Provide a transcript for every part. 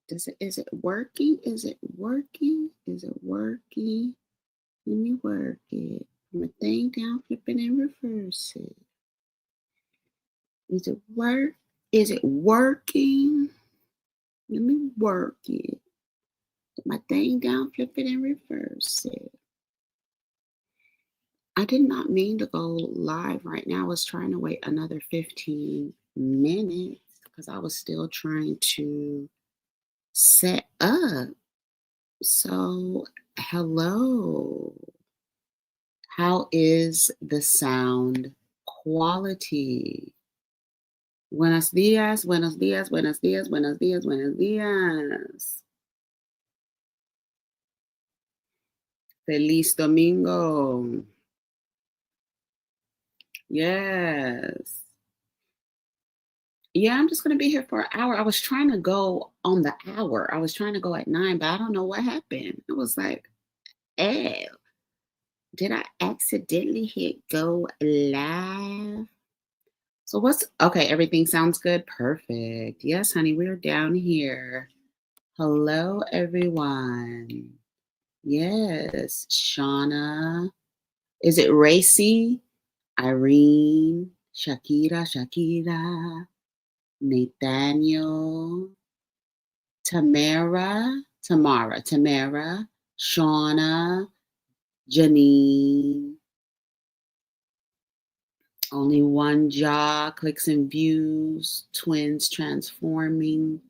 Is it working? Is it working? Is it working? Let me work it. Put my thing down, flip it and reverse it. Is it work? Is it working? Let me work it. Put my thing down, flip it and reverse it. I did not mean to go live right now. I was trying to wait another 15 minutes because I was still trying to set up. So, hello. How is the sound quality? Buenos días, buenos días, buenos días, buenos días, buenos días. Feliz domingo. Yes. Yeah, I'm just going to be here for an hour. I was trying to go on the hour. I was trying to go at 9, but I don't know what happened. It was like, oh, did I accidentally hit go live? So okay, everything sounds good. Perfect. Yes, honey, we're down here. Hello, everyone. Yes, Shauna. Is it Racy? Irene, Shakira, Nathaniel, Tamara, Shauna, Janine. Only one jaw, clicks and views, twins transforming,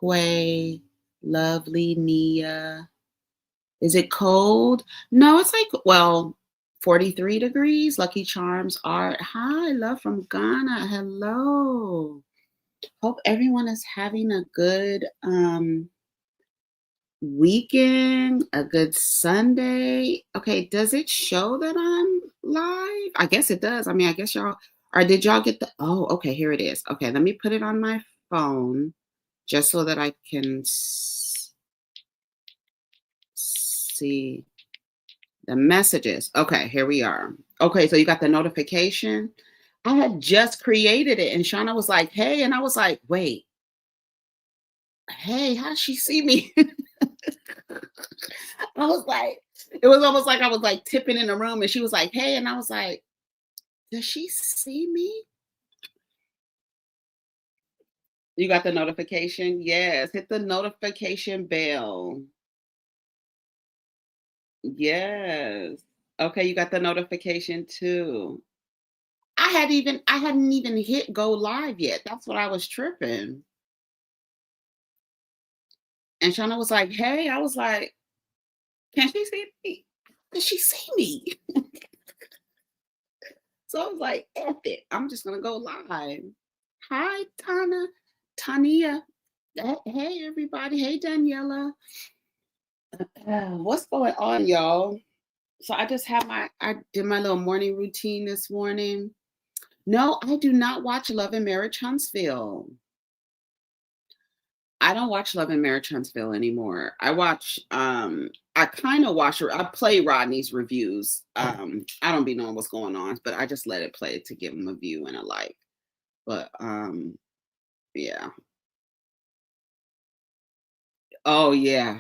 Quay, lovely Nia. Is it cold? No, it's like, 43 degrees. Lucky Charms Art. Hi, love from Ghana. Hello. Hope everyone is having a good weekend, a good Sunday. Okay, does it show that I'm live? I guess it does. I mean, I guess y'all, or did y'all get okay, here it is. Okay, let me put it on my phone just so that I can see the messages. Okay, here we are. Okay, so you got the notification. I had just created it and Shauna was like, hey, and I was like, wait, hey, how does she see me? I was like, it was almost like I was like tipping in the room and she was like, hey, and I was like, does she see me? You got the notification? Yes, hit the notification bell. Yes. Okay, you got the notification too. I hadn't even hit go live yet. That's what I was tripping. And Shauna was like, hey, I was like, can she see me? Does she see me? So I was like, F it. I'm just gonna go live. Hi, Tania. Hey, everybody. Hey, Daniela. What's going on, y'all? So I did my little morning routine this morning. No, I do not watch Love and Marriage Huntsville. I don't watch Love and Marriage Huntsville anymore. I kind of watch I play Rodney's reviews. I don't be knowing what's going on, but I just let it play to give him a view and a like. But yeah. Oh yeah.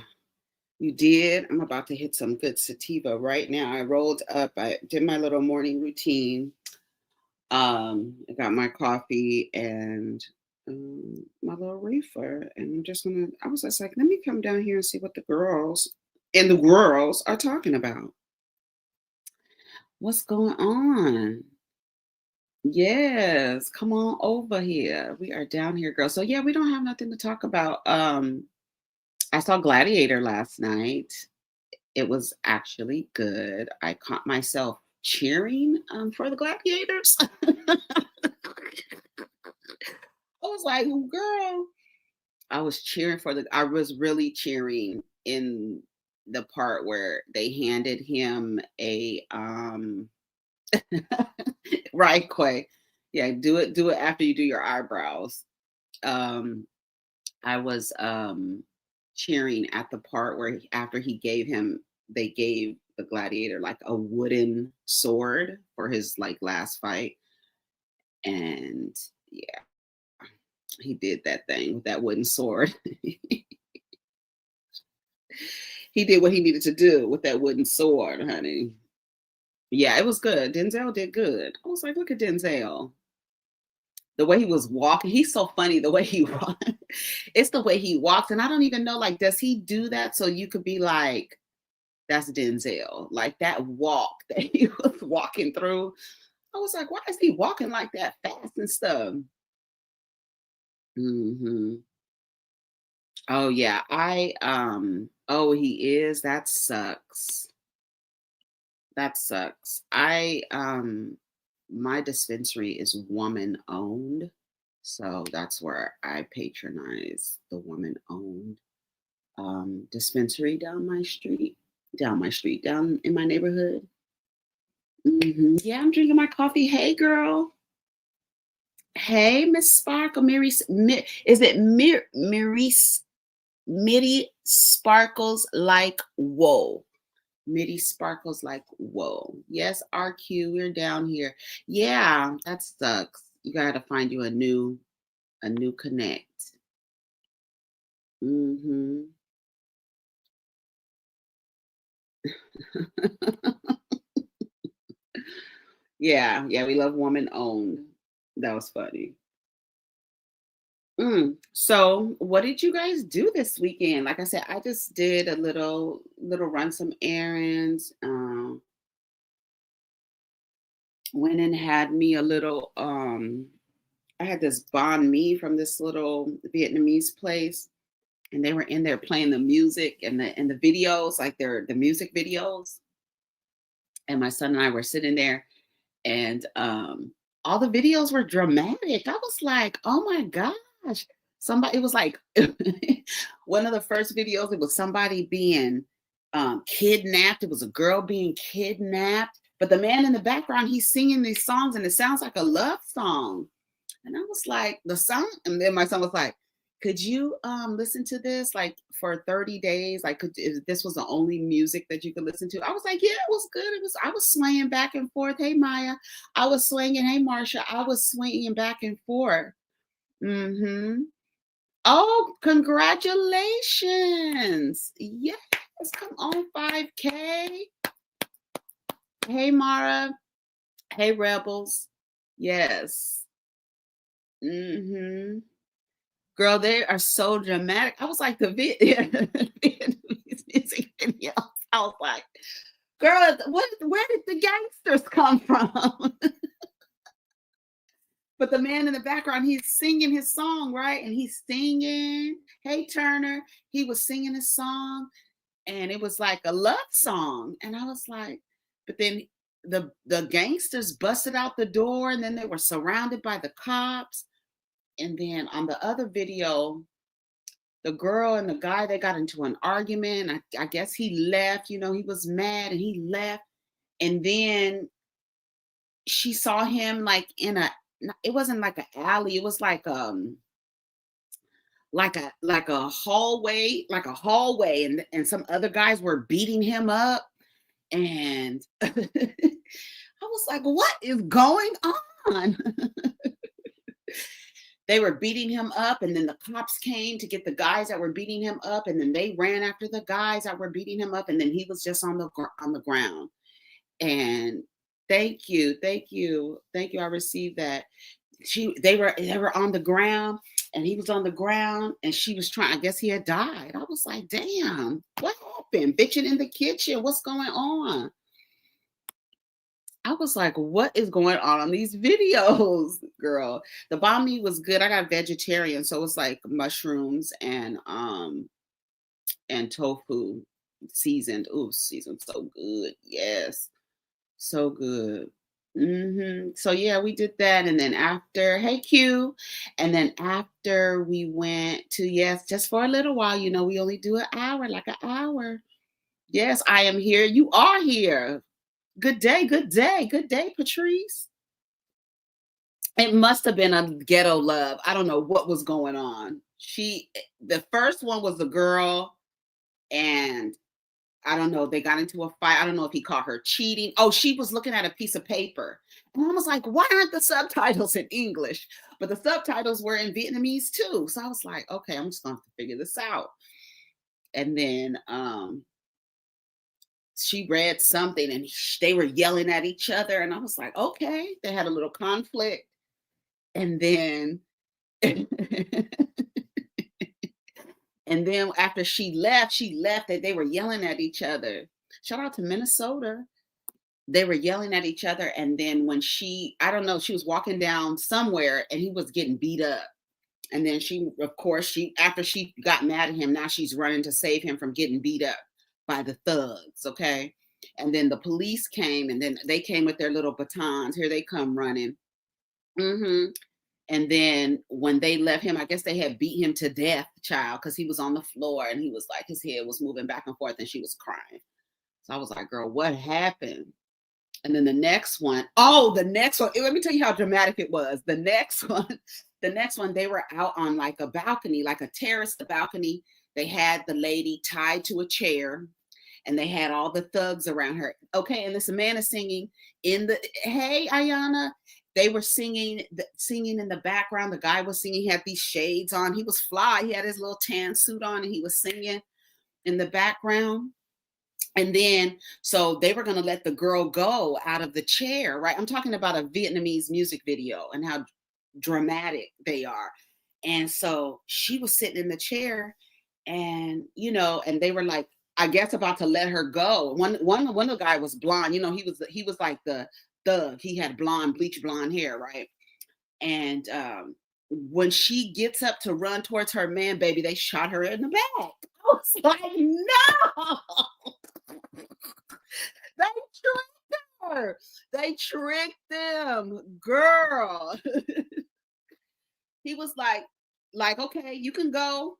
You did? I'm about to hit some good sativa right now. I rolled up, I did my little morning routine. I got my coffee and my little reefer, and I was just like, let me come down here and see what the girls are talking about. What's going on? Yes, come on over here. We are down here, girls. So yeah, we don't have nothing to talk about. I saw Gladiator last night. It was actually good. I caught myself cheering for the Gladiators. I was like, girl, I was really cheering in the part where they handed him a right, Quay. Yeah, do it after you do your eyebrows. I was cheering at the part where after they gave the gladiator like a wooden sword for his like last fight. And yeah, he did that thing with that wooden sword. He did what he needed to do with that wooden sword, honey. Yeah, it was good. Denzel did good. I was like, look at Denzel. The way he was walking, he's so funny. The way he walks, it's the way he walks, and I don't even know. Like, does he do that so you could be like, "That's Denzel"? Like that walk that he was walking through. I was like, why is he walking like that fast and stuff? Hmm. Oh yeah, Oh, he is. That sucks. That sucks. My dispensary is woman owned. So that's where I patronize the woman owned dispensary down my street, down in my neighborhood. Yeah, I'm drinking my coffee. Hey, girl. Hey, Miss Sparkle. Is it Mitty Sparkles like whoa? Mitty Sparkles like whoa. Yes, RQ, we're down here. Yeah, that sucks. You gotta find you a new connect. Hmm. Yeah, yeah, we love woman owned. That was funny. So, what did you guys do this weekend? Like I said, I just did a little run some errands. Went and had me a little. I had this banh mi from this little Vietnamese place, and they were in there playing the music and the videos, like the music videos. And my son and I were sitting there, and all the videos were dramatic. I was like, oh my gosh. Somebody, it was like one of the first videos, it was somebody being kidnapped. It was a girl being kidnapped, but the man in the background, he's singing these songs and it sounds like a love song. And I was like, the song, and then my son was like, could you listen to this like for 30 days? Like, if this was the only music that you could listen to? I was like, yeah, it was good. I was swaying back and forth. Hey, Maya. I was swinging. Hey, Marsha. I was swinging back and forth. Mm-hmm. Oh, congratulations. Yes. Come on, 5K. Hey, Mara. Hey, Rebels. Yes. Mm-hmm. Girl, they are so dramatic. I was like, the Vietnamese music videos. I was like, girl, where did the gangsters come from? But the man in the background, he's singing his song, right? And he's singing, hey, Turner. He was singing his song, and it was like a love song. And I was like, but then the gangsters busted out the door, and then they were surrounded by the cops. And then on the other video, the girl and the guy, they got into an argument. I guess he left, he was mad and he left. And then she saw him like it wasn't like an alley, it was like a hallway, and some other guys were beating him up. And I was like, what is going on? They were beating him up, and then the cops came to get the guys that were beating him up, and then they ran after the guys that were beating him up, and then he was just on the ground. And thank you, thank you. I received that. They were on the ground, and he was on the ground, and she was trying. I guess he had died. I was like, damn, what happened? Bitching in the kitchen. What's going on? I was like, what is going on these videos, girl? The banh mi was good. I got vegetarian, so it's like mushrooms and tofu seasoned. Ooh, seasoned so good. Yes. So good. So yeah, we did that. And then after, hey Q. And then after we went to, yes, just for a little while, we only do an hour, like an hour. Yes, I am here. You are here. Good day, good day, good day, Patrice. It must have been a ghetto love. I don't know what was going on. The first one was the girl, and I don't know, they got into a fight. I don't know if he caught her cheating. Oh, she was looking at a piece of paper. And I was like, why aren't the subtitles in English? But the subtitles were in Vietnamese too. So I was like, okay, I'm just going to have to figure this out. And then she read something and they were yelling at each other. And I was like, okay, they had a little conflict. And then, and then after she left that they were yelling at each other. Shout out to Minnesota. They were yelling at each other. And then when I don't know, she was walking down somewhere and he was getting beat up. And then of course, after she got mad at him, now she's running to save him from getting beat up by the thugs. Okay. And then the police came and then they came with their little batons. Here they come running. Hmm. And then when they left him, I guess they had beat him to death, child, because he was on the floor and he was like, his head was moving back and forth and she was crying. So I was like, girl, what happened? And then the next one, let me tell you how dramatic it was. The next one, they were out on like a balcony, like a terrace, the balcony. They had the lady tied to a chair and they had all the thugs around her. Okay. And this man is singing hey, Ayana. They were singing in the background. The guy was singing, he had these shades on. He was fly. He had his little tan suit on and he was singing in the background. And then, so they were going to let the girl go out of the chair, right? I'm talking about a Vietnamese music video and how dramatic they are. And so she was sitting in the chair and, and they were like, I guess about to let her go. One of the guy was blonde, he was like the thug. He had bleach blonde hair, right? And when she gets up to run towards her man, baby, they shot her in the back. I was like, no. They tricked her. They tricked them, girl. He was like, okay, you can go.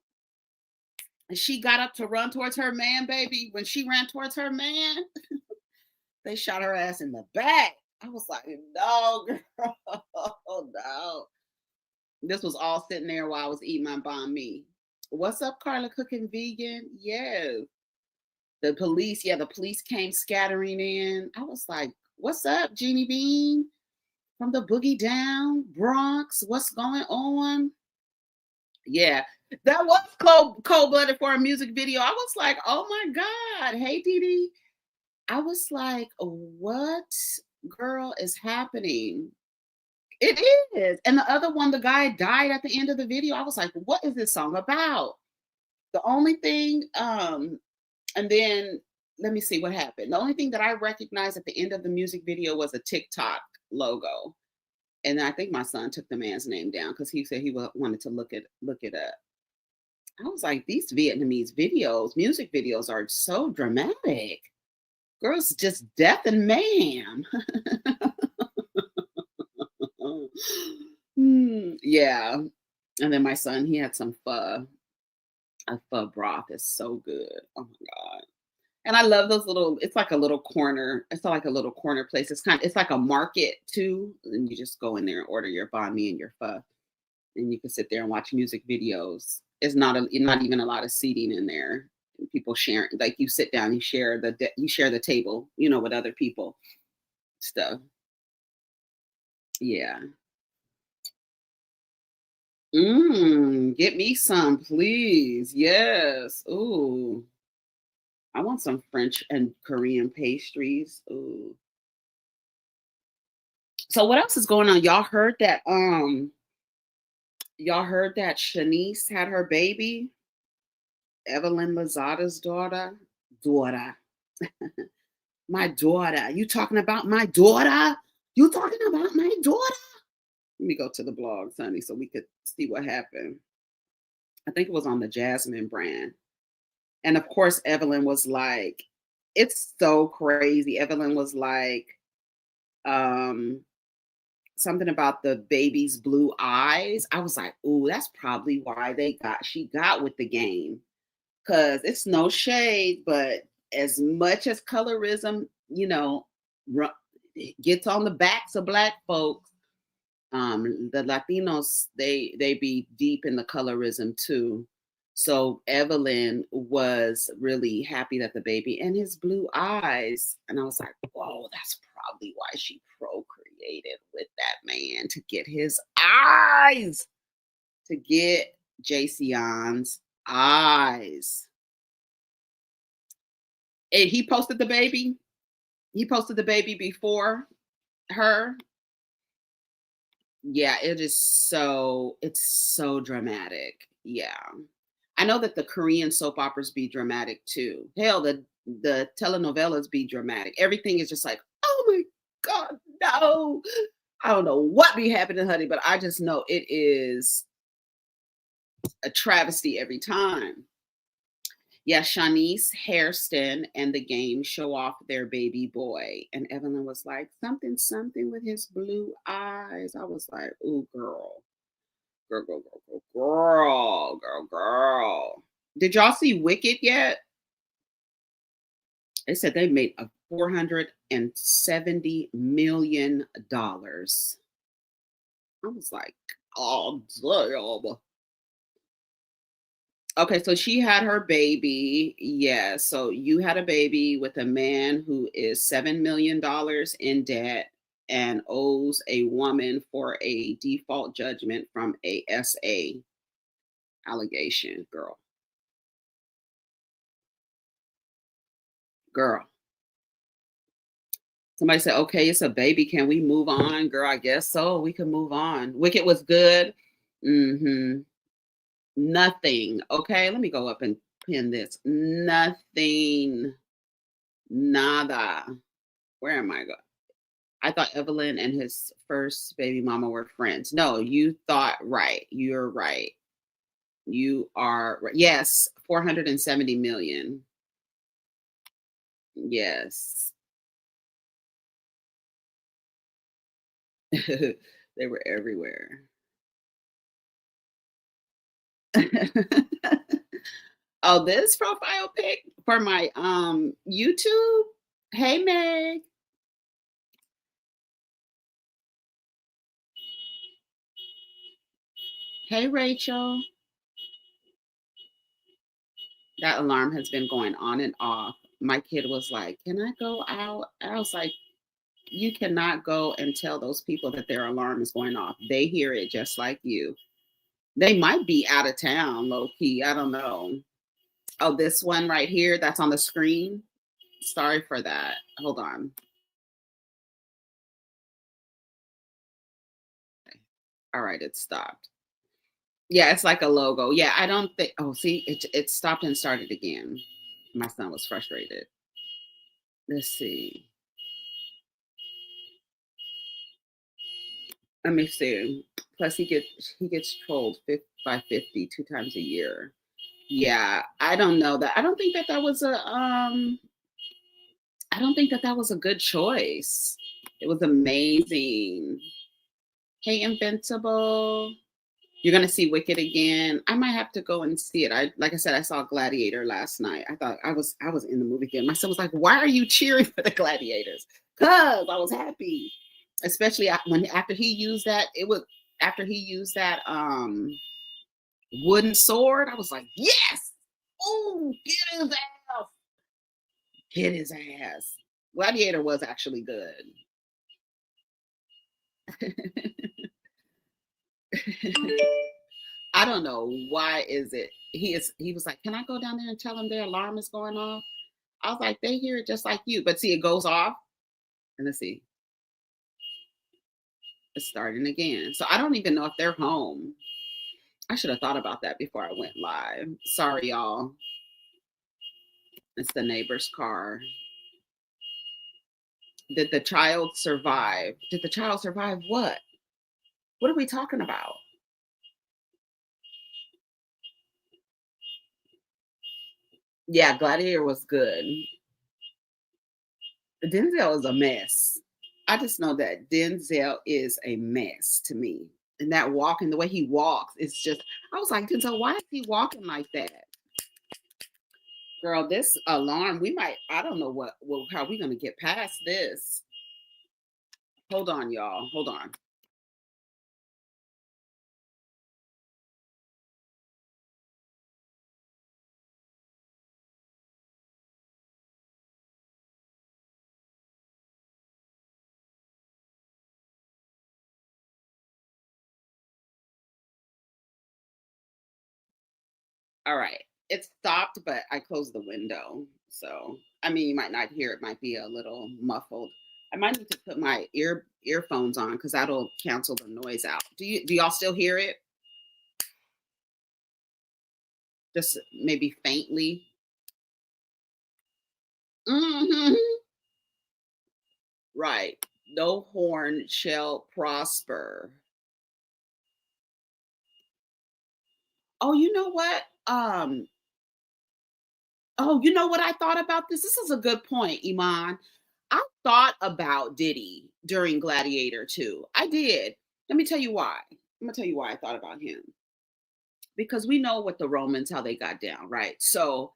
And she got up to run towards her man, baby. When she ran towards her man, they shot her ass in the back. I was like, no, girl, no. This was all sitting there while I was eating my banh mi. What's up, Carla Cooking Vegan? Yes. The police came scattering in. I was like, what's up, Jeannie Bean? From the Boogie Down, Bronx. What's going on? Yeah, that was cold-blooded for a music video. I was like, oh my God. Hey, Dee Dee. I was like, what, girl, is happening? It is. And the other one, the guy died at the end of the video. I was like, what is this song about? The only thing, and then let me see what happened. The only thing that I recognized at the end of the music video was a TikTok logo. And I think my son took the man's name down because he said he wanted to look it up. I was like, these Vietnamese music videos are so dramatic. Girls, just death and mayhem. Yeah. And then my son, he had some pho. A pho broth is so good. Oh my God. And I love those it's like a little corner. It's like a little corner place. It's like a market too. And you just go in there and order your banh mi and your pho. And you can sit there and watch music videos. It's not even a lot of seating in there. People sharing, like you sit down, you share the table, with other people. Stuff. Yeah. Get me some, please. Yes. Ooh. I want some French and Korean pastries. Ooh. So what else is going on? Y'all heard that Shanice had her baby? Evelyn Lozada's daughter? My daughter. You talking about my daughter? You talking about my daughter? Let me go to the blog, honey, so we could see what happened. I think it was on the Jasmine brand. And of course, Evelyn was like, it's so crazy. Evelyn was like, something about the baby's blue eyes. I was like, ooh, that's probably why she got with the game. Cause it's no shade, but as much as colorism, gets on the backs of Black folks, the Latinos, they be deep in the colorism too. So Evelyn was really happy that the baby and his blue eyes. And I was like, whoa, that's probably why she procreated with that man, to get his eyes, to get Jayceon's eyes. And he posted the baby. He posted the baby before her. Yeah, it's so dramatic. Yeah. I know that the Korean soap operas be dramatic too. Hell, the telenovelas be dramatic. Everything is just like, oh my God, no. I don't know what be happening, honey, but I just know it is a travesty every time. Yeah, Shanice, Hairston, and the game show off their baby boy. And Evelyn was like, something, something with his blue eyes. I was like, ooh, girl. Girl, girl, girl, girl, girl, girl, girl. Did y'all see Wicked yet? They said they made a $470 million. I was like, oh, damn. Okay, so she had her baby. Yeah, so you had a baby with a man who is $7 million in debt and owes a woman for a default judgment from a SA allegation. Girl. Somebody said, okay, it's a baby. Can we move on? Girl, I guess so. We can move on. Wicked was good. Mm-hmm. Nothing. Okay, let me go up and pin this. Nothing. Nada. Where am I going? I thought Evelyn and his first baby mama were friends. No, you thought right. You're right. You are right. Yes, 470 million. Yes. They were everywhere. Oh, this profile pic for my YouTube. Hey Meg. Hey Rachel. That alarm has been going on and off. My kid was like, "Can I go out?" I was like, "You cannot go and tell those people that their alarm is going off. They hear it just like you. They might be out of town, low key. I don't know." Oh, this one right here that's on the screen. Sorry for that. Hold on. All right, it stopped. Yeah, it's like a logo. Yeah, I don't think. Oh, see, it stopped and started again. My son was frustrated. Let's see. Let me see. Plus, he gets trolled by 50 2 times a year. Yeah, I don't know that. I don't think that that was a. I don't think that that was a good choice. It was amazing. Hey, Invincible. You're gonna see Wicked again. I might have to go and see it. I like I said, I saw Gladiator last night. I thought I was in the movie again. My son was like, "Why are you cheering for the Gladiators?" Cause I was happy, especially when after he used that. It was after he used that wooden sword. I was like, "Yes! Oh, get his ass! Get his ass!" Gladiator was actually good. I don't know why is it he was like, "Can I go down there and tell them their alarm is going off?" I was like, "They hear it just like you." But see, it goes off. And let's see, it's starting again. So I don't even know if they're home. I should have thought about that before I went live. Sorry, y'all. It's the neighbor's car. Did the child survive? Did the child survive what? What are we talking about? Yeah, Gladiator was good. Denzel is a mess. I just know that Denzel is a mess to me. And that walking, the way he walks, it's just, I was like, Denzel, why is he walking like that? Girl, this alarm, I don't know how we going to get past this. Hold on, y'all. Hold on. All right. It stopped, but I closed the window. So, I mean, you might not hear it, might be a little muffled. I might need to put my earphones on because that'll cancel the noise out. Do y'all still hear it? Just maybe faintly. Hmm. Right. No horn shall prosper. Oh, you know what? Oh, you know what I thought about this? This is a good point, Iman. I thought about Diddy during Gladiator too. I did. Let me tell you why. I'm gonna tell you why I thought about him. Because we know what the Romans, how they got down, right? So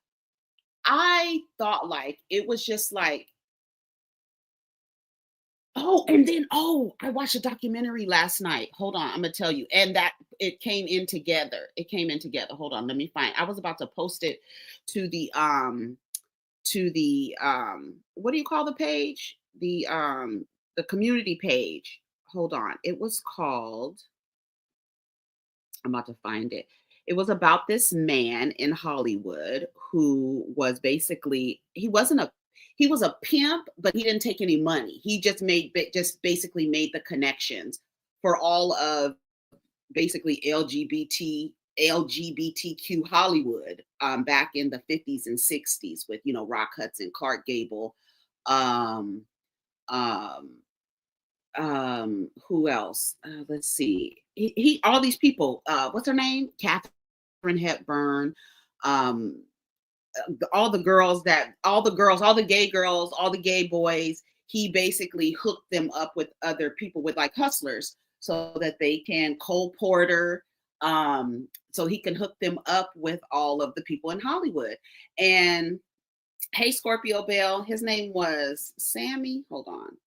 I thought like it was just like, oh, and then I watched a documentary last night. Hold on, I'm gonna tell you. And that it came in together. It came in together. Hold on, let me find. I was about to post it to the what do you call the page? The community page. Hold on. It was called, I'm about to find it. It was about this man in Hollywood who was basically, he was a pimp, but he didn't take any money. He just basically made the connections for all of basically LGBTQ Hollywood, back in the 50s and 60s with, Rock Hudson, Clark Gable, um, um, who else? Let's see. He all these people. What's her name? Catherine Hepburn. Um, all the gay girls, all the gay boys. He basically hooked them up with other people, with like hustlers, so that they can Cole Porter. So he can hook them up with all of the people in Hollywood. And hey, Scorpio Bell, his name was Sammy. Hold on.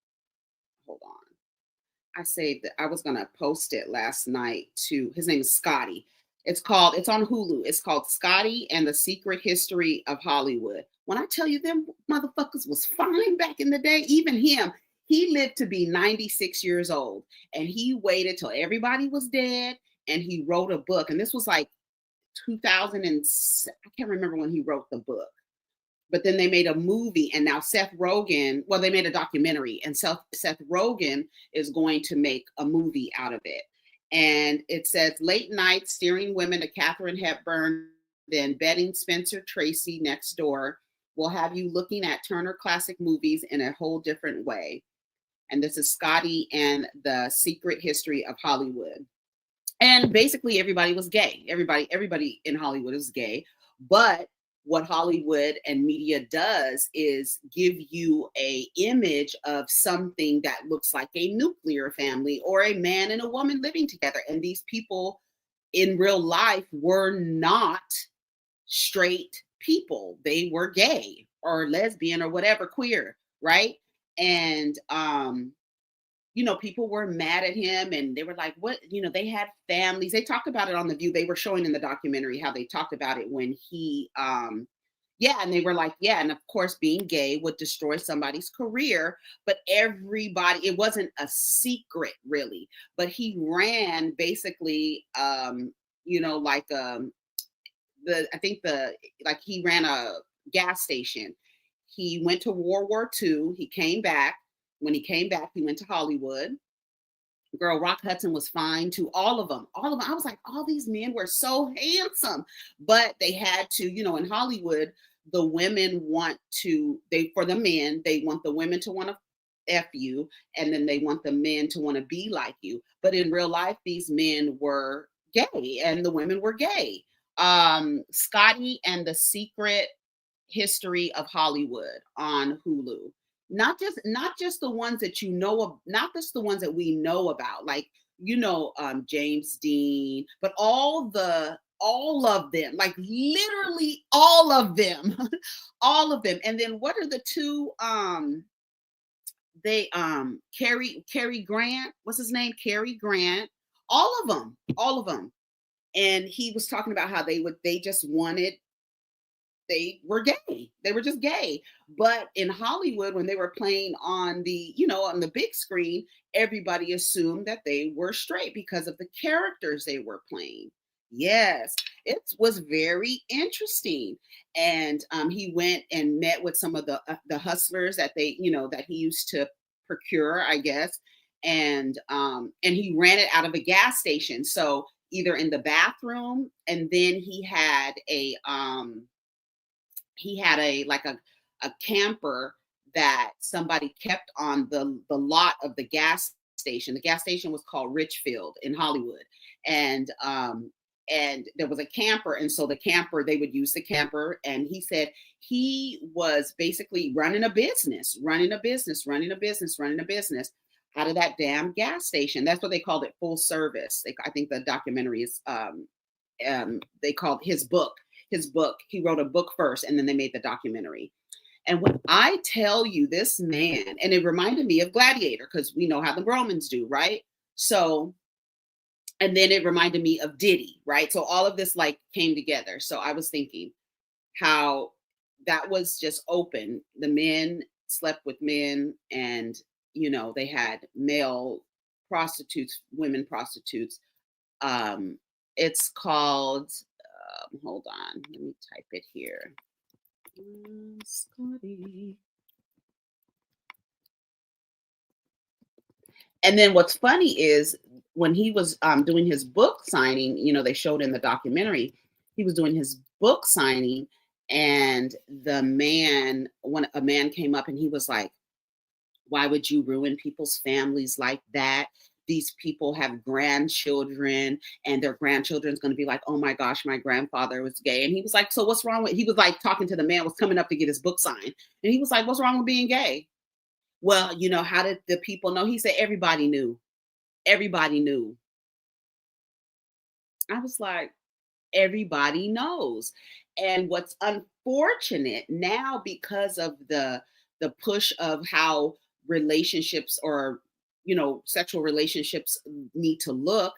I saved it. I was gonna post it last night too. His name is Scotty. It's on Hulu. It's called Scotty and the Secret History of Hollywood. When I tell you them motherfuckers was fine back in the day, even him, he lived to be 96 years old. And he waited till everybody was dead and he wrote a book. And this was like 2000 and I can't remember when he wrote the book, but then they made a movie, and now Seth Rogen, well, they made a documentary, and Seth Rogen is going to make a movie out of it. And it says late night steering women to Katharine Hepburn, then betting Spencer Tracy next door will have you looking at Turner Classic Movies in a whole different way. And this is Scotty and the Secret History of Hollywood. And basically everybody was gay. Everybody in Hollywood is gay. But what Hollywood and media does is give you a image of something that looks like a nuclear family or a man and a woman living together. And these people in real life were not straight people. They were gay or lesbian or whatever, queer, right? And people were mad at him and they were like, what, they had families. They talked about it on The View. They were showing in the documentary how they talked about it when yeah, and they were like, yeah, and of course being gay would destroy somebody's career, but it wasn't a secret really, but he ran basically, like, I think like he ran a gas station. He went to World War II. He came back. When he came back, he went to Hollywood. Girl, Rock Hudson was fine to all of them. All of them. I was like, all these men were so handsome, but they had to, in Hollywood, the women for the men, they want the women to want to F you, and then they want the men to want to be like you. But in real life, these men were gay and the women were gay. Scotty and the Secret History of Hollywood on Hulu. Not just the ones that not just the ones that we know about, like James Dean, but all of them, like literally all of them, all of them. And then what are the two? They Cary Grant. What's his name? Cary Grant. All of them. And he was talking about how they were gay. They were just gay. But in Hollywood, when they were playing on on the big screen, everybody assumed that they were straight because of the characters they were playing. Yes, it was very interesting. And he went and met with some of the hustlers that that he used to procure, I guess. And he ran it out of a gas station. So either in the bathroom, and then he had a like a camper that somebody kept on the lot of the gas station. The gas station was called Richfield in Hollywood, and there was a camper, and so the camper, they would use the camper. And he said he was basically running a business, running a business out of that damn gas station. That's what they called it, full service. I think the documentary is they called his book. He wrote a book first, and then they made the documentary. And when I tell you, this man, and it reminded me of Gladiator, because we know how the Romans do, right? So, and then it reminded me of Diddy, right? So all of this like came together. So I was thinking how that was just open. The men slept with men, and they had male prostitutes, women prostitutes. It's called, hold on, let me type it here. Scotty. And then what's funny is when he was doing his book signing, they showed in the documentary, he was doing his book signing, and when a man came up and he was like, "Why would you ruin people's families like that? These people have grandchildren, and their grandchildren's going to be like, oh my gosh, my grandfather was gay." And he was like, "So what's wrong with," he was like talking to the man, was coming up to get his book signed. And he was like, "What's wrong with being gay?" "Well, how did the people know?" He said, "Everybody knew. Everybody knew." I was like, everybody knows. And what's unfortunate now, because of the push of how relationships, or sexual relationships, need to look,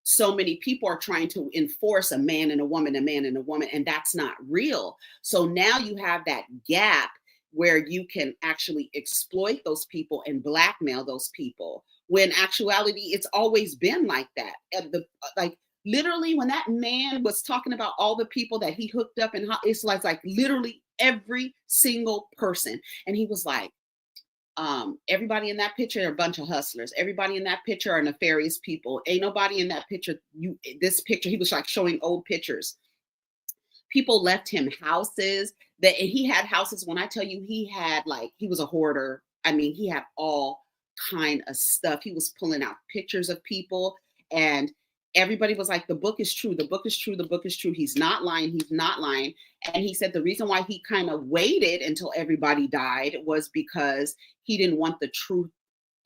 so many people are trying to enforce a man and a woman, a man and a woman, and that's not real. So now you have that gap where you can actually exploit those people and blackmail those people, when actuality it's always been like that. And like literally, when that man was talking about all the people that he hooked up, and it's like literally every single person. And he was like, everybody in that picture are a bunch of hustlers. Everybody in that picture are nefarious people. Ain't nobody in that picture. This picture, he was like showing old pictures. People left him houses and he had houses. When I tell you, he was a hoarder. I mean, he had all kind of stuff. He was pulling out pictures of people, and everybody was like, "The book is true. The book is true. The book is true. He's not lying. He's not lying." And he said the reason why he kind of waited until everybody died was because he didn't want the truth,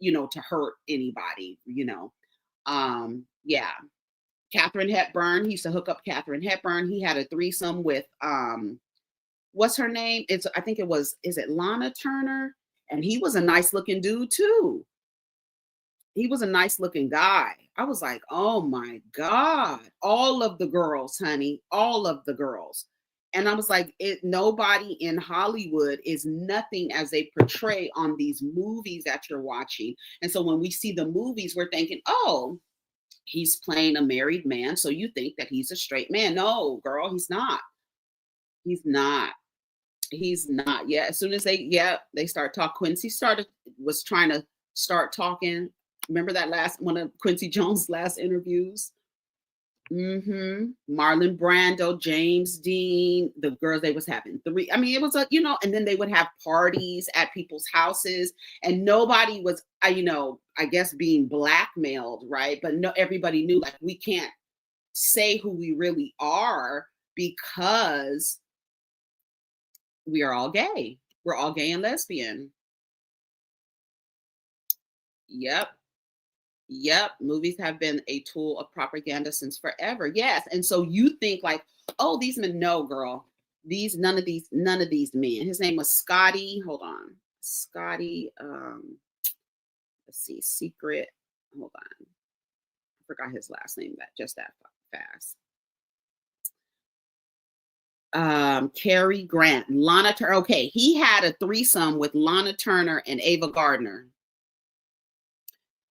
to hurt anybody, yeah. Katharine Hepburn, he used to hook up Katharine Hepburn. He had a threesome with, what's her name? I think is it Lana Turner? And he was a nice looking dude too. He was a nice looking guy. I was like, oh my God, all of the girls, honey, all of the girls. And I was like, nobody in Hollywood is nothing as they portray on these movies that you're watching. And so when we see the movies, we're thinking, oh, he's playing a married man, so you think that he's a straight man. No, girl, he's not. He's not. He's not. Yeah, as soon as they start talking, Quincy was trying to start talking. Remember that one of Quincy Jones' last interviews? Marlon Brando, James Dean, the girls, they was having three. I mean, it was and then they would have parties at people's houses, and nobody was, I guess, being blackmailed, right? But no, everybody knew, like, we can't say who we really are because we are all gay. We're all gay and lesbian. Yep. Movies have been a tool of propaganda since forever. Yes. And so you think like, oh, these men, no, girl, none of these men. His name was Scotty. Hold on. Scotty. Let's see. Secret. Hold on. I forgot his last name that fast. Cary Grant, Lana Turner. Okay. He had a threesome with Lana Turner and Ava Gardner.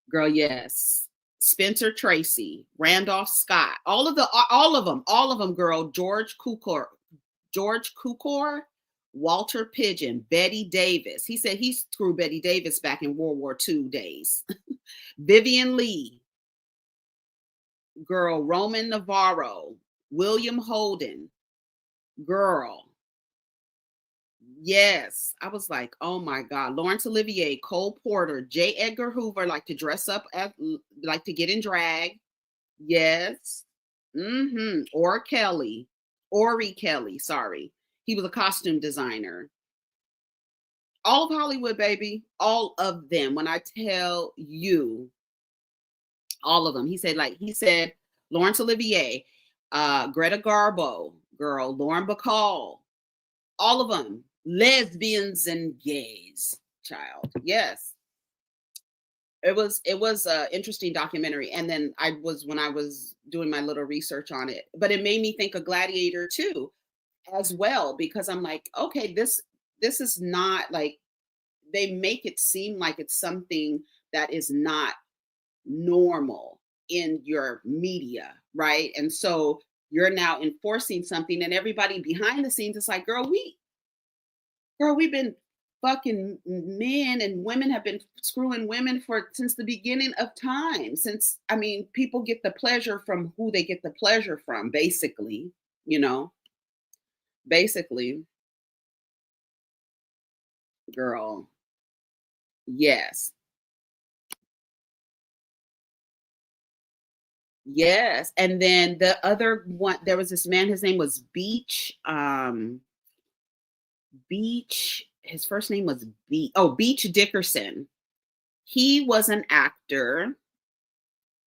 Girl, yes. Spencer Tracy, Randolph Scott, all of them, girl. George Cukor, Walter Pigeon, Betty Davis. He said he screwed Betty Davis back in World War II days. Vivian Lee, girl. Roman Navarro, William Holden, girl. Yes. I was like, oh my God. Laurence Olivier, Cole Porter, J. Edgar Hoover, like to dress up, like to get in drag. Yes. Ori Kelly, sorry. He was a costume designer. All of Hollywood, baby. All of them. When I tell you, all of them. He said, Laurence Olivier, Greta Garbo, girl, Lauren Bacall, all of them. Lesbians and gays, child. Yes. It was a interesting documentary. And then when I was doing my little research on it, but it made me think of Gladiator too, as well, because I'm like, okay, this is not like, they make it seem like it's something that is not normal in your media, right? And so you're now enforcing something, and everybody behind the scenes is like, girl, we've been fucking men, and women have been screwing women since the beginning of time. Since, I mean, people get the pleasure from who they get the pleasure from, basically, you know, basically, girl. Yes. Yes. And then the other one, there was this man, his name was Beach. His first name was Beach Dickerson. He was an actor.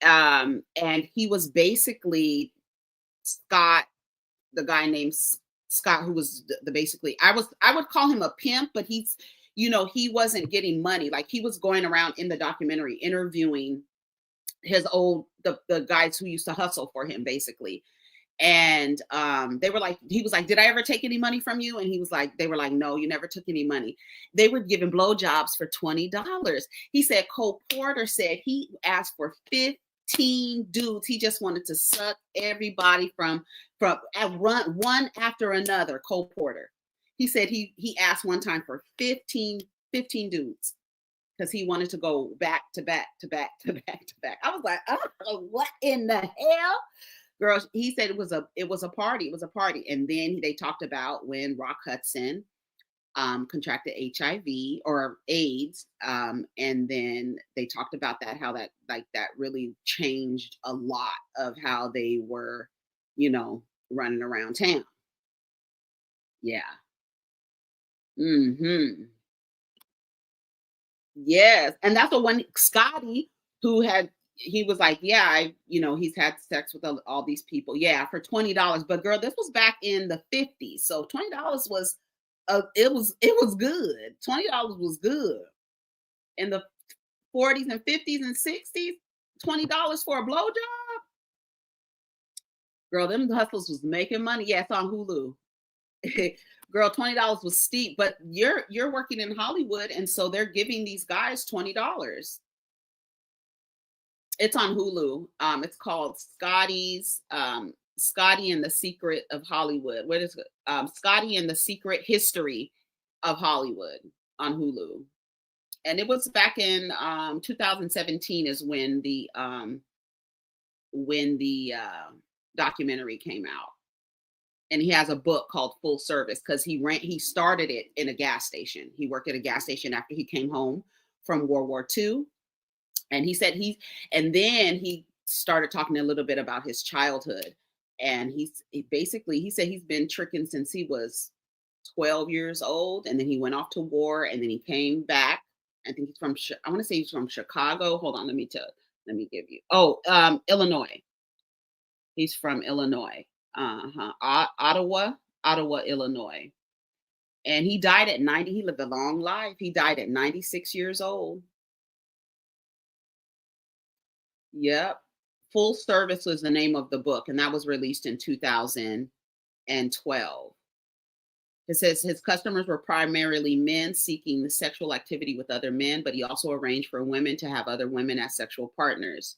And he was basically Scott, the guy named Scott, who was basically, I would call him a pimp, but he's, he wasn't getting money. Like, he was going around in the documentary interviewing the guys who used to hustle for him, basically. And they were like, he was like, did I ever take any money from you? And they were like, no, you never took any money. They were giving blowjobs for $20. He said Cole Porter said he asked for 15 dudes. He just wanted to suck everybody from one after another. Cole Porter. He said he asked one time for 15 dudes, because he wanted to go back to back to back to back to back. I was like, oh, what in the hell? Girl, he said it was a party. It was a party. And then they talked about when Rock Hudson contracted HIV or AIDS. And then they talked about how that really changed a lot of how they were, running around town. Yeah. Yes. And that's the one, Scotty, he was like, yeah, he's had sex with all these people. Yeah, for $20. But girl, this was back in the 50s. So $20 was, it was good. $20 was good. In the 40s and 50s and 60s, $20 for a blowjob. Girl, them hustlers was making money. Yeah, it's on Hulu. Girl, $20 was steep, but you're working in Hollywood, and so they're giving these guys $20. It's on Hulu. It's called Scotty and the Secret of Hollywood. What is it? Scotty and the Secret History of Hollywood on Hulu. And it was back in 2017 is when the documentary came out. And he has a book called Full Service, because he started it in a gas station. He worked at a gas station after he came home from World War II. And he said then he started talking a little bit about his childhood. And he said he's been tricking since he was 12 years old. And then he went off to war, and then he came back. I think I want to say he's from Chicago. Hold on, let me give you. Illinois. He's from Illinois. Ottawa, Illinois. And he died at 90. He lived a long life. He died at 96 years old. Yep. Full Service was the name of the book, and that was released in 2012. It says his customers were primarily men seeking the sexual activity with other men, but he also arranged for women to have other women as sexual partners.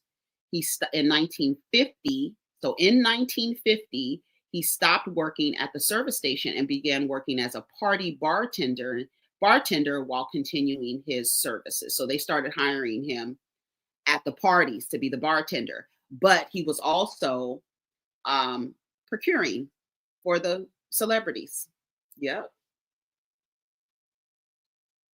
In 1950. So in 1950, he stopped working at the service station and began working as a party bartender while continuing his services. So they started hiring him at the parties to be the bartender, but he was also procuring for the celebrities. Yep.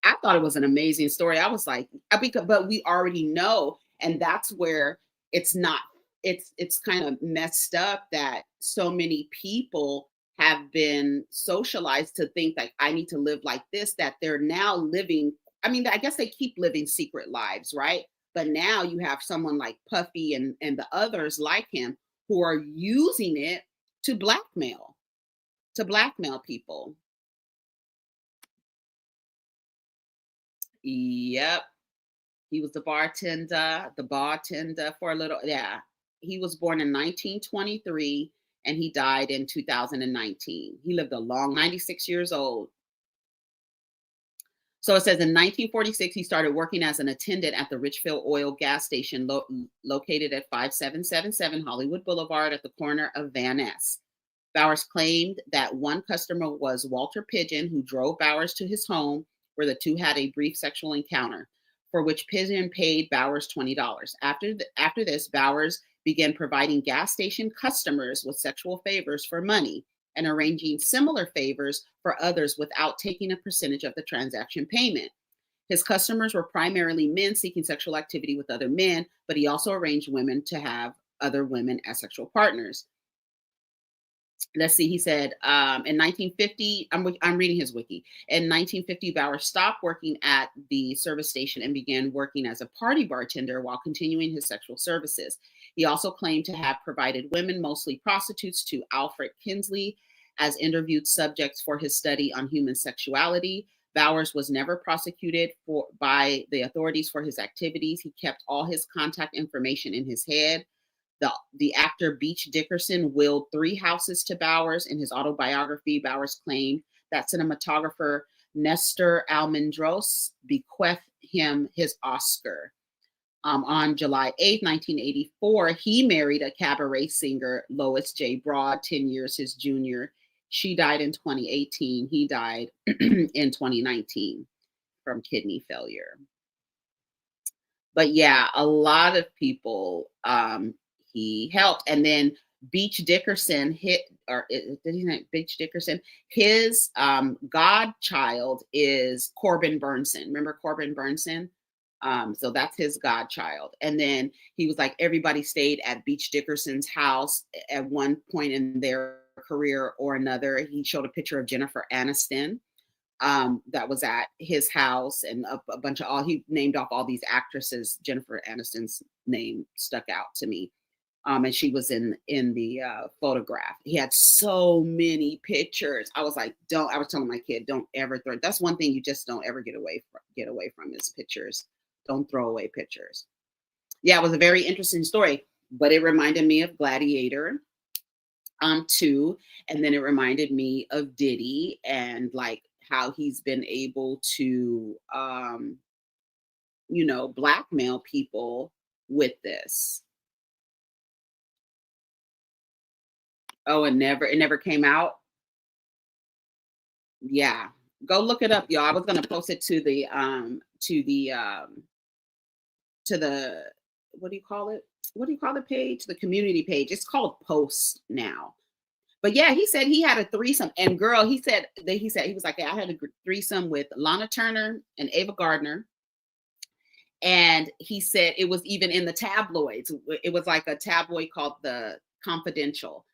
I thought it was an amazing story. I was like, because, but we already know, and that's where it's not. It's kind of messed up that so many people have been socialized to think like I need to live like this. That they're now living. I mean, I guess they keep living secret lives, right? But now you have someone like Puffy and the others like him who are using it to blackmail people. Yep. He was the bartender for a little, yeah. He was born in 1923 and he died in 2019. He lived a long 96 years old. So it says in 1946, he started working as an attendant at the Richfield Oil gas station located at 5777 Hollywood Boulevard at the corner of Van Ness. Bowers claimed that one customer was Walter Pigeon, who drove Bowers to his home, where the two had a brief sexual encounter, for which Pigeon paid Bowers $20. After this, Bowers began providing gas station customers with sexual favors for money and arranging similar favors for others without taking a percentage of the transaction payment. His customers were primarily men seeking sexual activity with other men, but he also arranged women to have other women as sexual partners. Let's see, he said in 1950, I'm reading his wiki. In 1950, Bowers stopped working at the service station and began working as a party bartender while continuing his sexual services. He also claimed to have provided women, mostly prostitutes, to Alfred Kinsley as interviewed subjects for his study on human sexuality. Bowers was never prosecuted by the authorities for his activities. He kept all his contact information in his head. The actor Beach Dickerson willed 3 houses to Bowers. In his autobiography, Bowers claimed that cinematographer Nestor Almendros bequeathed him his Oscar. On July 8th, 1984, he married a cabaret singer, Lois J. Broad, 10 years his junior. She died in 2018. He died in 2019 from kidney failure. But yeah, a lot of people he helped. And then Beach Dickerson did he name Beach Dickerson? His godchild is Corbin Burnson. Remember Corbin Burnson? So that's his godchild. And then he was like, everybody stayed at Beach Dickerson's house at one point in their career or another. He showed a picture of Jennifer Aniston that was at his house, and a bunch of he named off all these actresses. Jennifer Aniston's name stuck out to me. And she was in the photograph. He had so many pictures. I was like, I was telling my kid, don't ever throw. That's one thing you just don't ever get away from is pictures. Don't throw away pictures. Yeah, it was a very interesting story, but it reminded me of Gladiator, too, and then it reminded me of Diddy and like how he's been able to, blackmail people with this. Oh, it never came out. Yeah, go look it up, y'all. I was gonna post it to the what do you call it? What do you call the page? The community page. It's called Post now. But yeah, he said he had a threesome, and girl, he said he was like, I had a threesome with Lana Turner and Ava Gardner, and he said it was even in the tabloids. It was like a tabloid called The Confidential,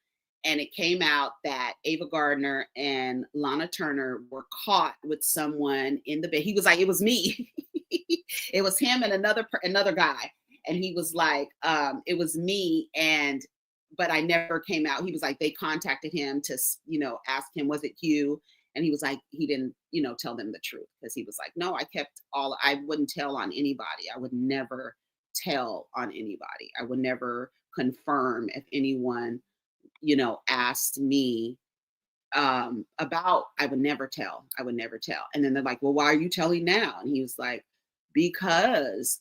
and it came out that Ava Gardner and Lana Turner were caught with someone in the bed. He was like, it was me. It was him and another guy, and he was like, it was me, but I never came out. He was like, they contacted him to, ask him, was it you? And he was like, he didn't, tell them the truth, because he was like, no, I wouldn't tell on anybody. I would never tell on anybody. I would never confirm if anyone, asked me about, I would never tell. And then they're like, well, why are you telling now? And he was like, because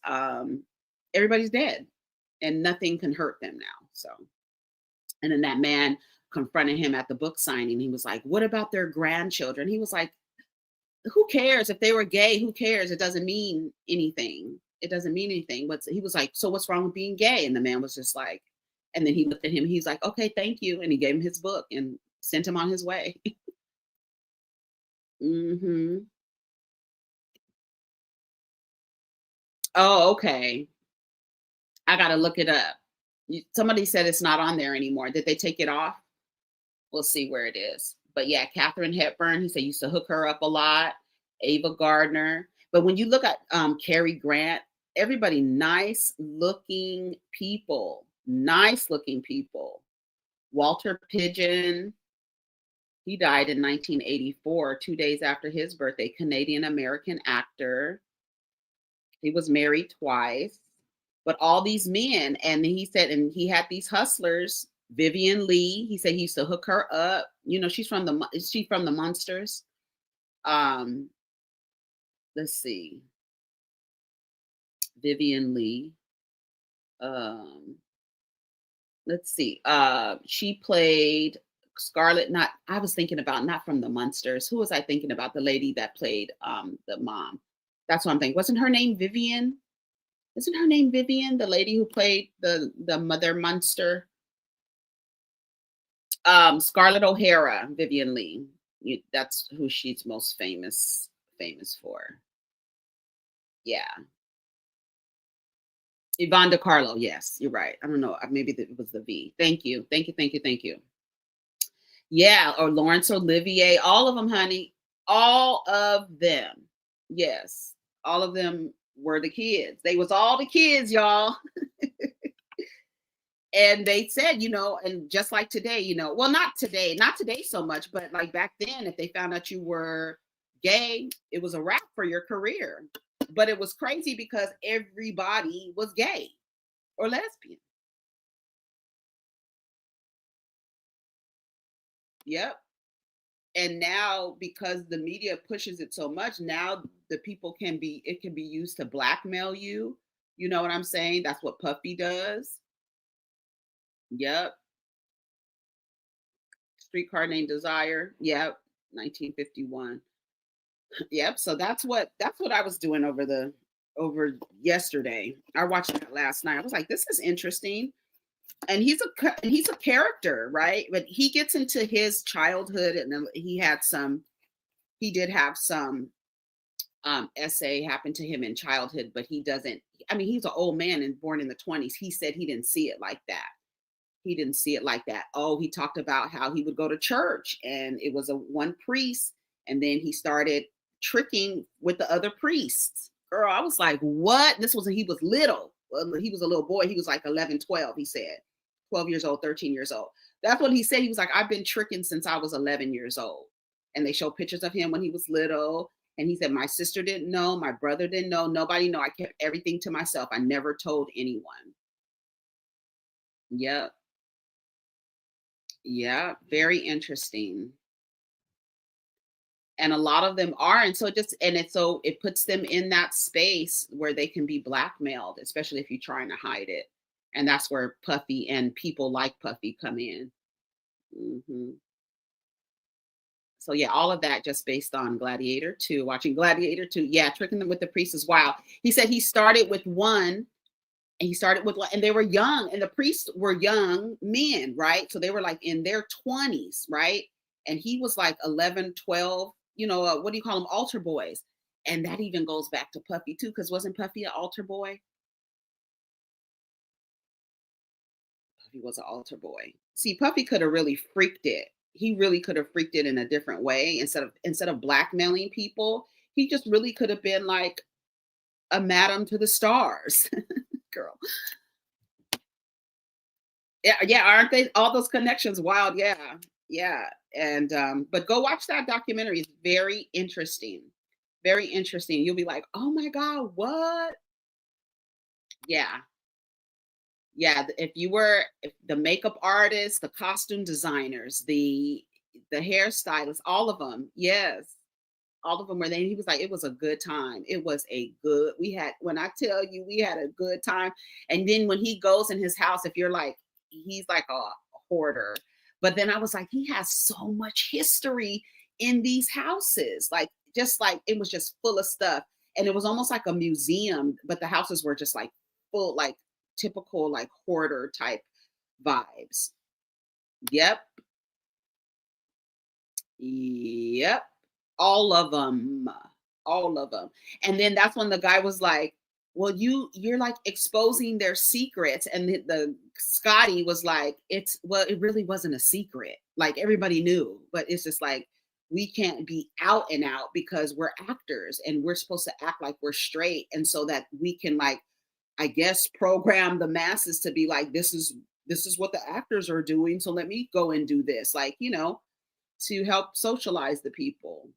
everybody's dead. and nothing can hurt them now. So, and then that man confronted him at the book signing. He was like, "What about their grandchildren?" He was like, "Who cares if they were gay? Who cares? It doesn't mean anything. It doesn't mean anything." But he was like, "So what's wrong with being gay?" And the man was just like, and then he looked at him. He's like, "Okay, thank you," and he gave him his book and sent him on his way. Hmm. Oh, okay. I gotta look it up. Somebody said it's not on there anymore. Did they take it off? We'll see where it is. But yeah, Katharine Hepburn, he said used to hook her up a lot. Ava Gardner. But when you look at Cary Grant, everybody nice looking people. Nice looking people. Walter Pidgeon, he died in 1984, 2 days after his birthday. Canadian American actor. He was married twice. But all these men, and he said, and he had these hustlers. Vivian Lee, he said he used to hook her up. You know, is she from the Monsters? Um, let's see, Vivian Lee. Um, let's see. She played Scarlett. Not, I was thinking about not from the Monsters. Who was I thinking about? The lady that played the mom. That's what I'm thinking. Wasn't her name Vivian? Isn't her name Vivian? The lady who played the mother monster. Scarlett O'Hara, Vivian Lee. That's who she's most famous for. Yeah. Yvonne DiCarlo. Yes, you're right. I don't know. Maybe it was the V. Thank you. Thank you. Thank you. Thank you. Yeah. Or Laurence Olivier. All of them, honey. All of them. Yes. All of them were the kids. They was all the kids, y'all. And they said, and just like today, well, not today so much, but like back then, if they found out you were gay, it was a wrap for your career. But it was crazy because everybody was gay or lesbian. Yep. And now, because the media pushes it so much, now it can be used to blackmail you. You know what I'm saying? That's what Puffy does. Yep. Streetcar Named Desire. Yep. 1951. Yep. So that's what I was doing over yesterday. I watched that last night. I was like, this is interesting. And he's a character, right? But he gets into his childhood, and then he did have some essay happen to him in childhood, but he doesn't. I mean, he's an old man and born in the 20s. He said he didn't see it like that. He didn't see it like that. Oh, he talked about how he would go to church and it was a one priest, and then he started tricking with the other priests. Girl, I was like, what? This was when he was little. Well, he was a little boy. He was like 11, 12, he said. 12 years old, 13 years old. That's what he said. He was like, I've been tricking since I was 11 years old. And they show pictures of him when he was little. And he said, my sister didn't know, my brother didn't know, nobody know. I kept everything to myself. I never told anyone. Yep. Yeah, very interesting. And a lot of them are, and so it puts them in that space where they can be blackmailed, especially if you're trying to hide it. And that's where Puffy and people like Puffy come in. Hmm. So yeah, all of that just based on Gladiator 2, watching Gladiator 2. Yeah, tricking them with the priest is wild. He said he started with one, and they were young, and the priests were young men, right? So they were like in their 20s, right? And he was like 11, 12, what do you call them? Altar boys. And that even goes back to Puffy too, because wasn't Puffy an altar boy? Puffy was an altar boy. See, Puffy could have really freaked it. He really could have freaked it in a different way. Instead of blackmailing people, he just really could have been like a madam to the stars. Girl. Yeah, yeah, aren't they all those connections wild? Yeah. Yeah. And but go watch that documentary. It's very interesting. Very interesting. You'll be like, "Oh my god, what?" Yeah. Yeah, if the makeup artists, the costume designers, the hairstylists, all of them. Yes. All of them were there. He was like, it was a good time. It was a good, we had, when I tell you, we had a good time. And then when he goes in his house, if you're like, he's like a hoarder. But then I was like, he has so much history in these houses. Like, just like, it was just full of stuff. And it was almost like a museum, but the houses were just like full, like typical, like hoarder type vibes. Yep. Yep. All of them. All of them. And then that's when the guy was like, well, you're like exposing their secrets. And the Scotty was like, well, it really wasn't a secret. Like everybody knew, but it's just like, we can't be out and out because we're actors and we're supposed to act like we're straight. And so that we can, like, I guess, program the masses to be like, this is what the actors are doing. So let me go and do this. Like, to help socialize the people.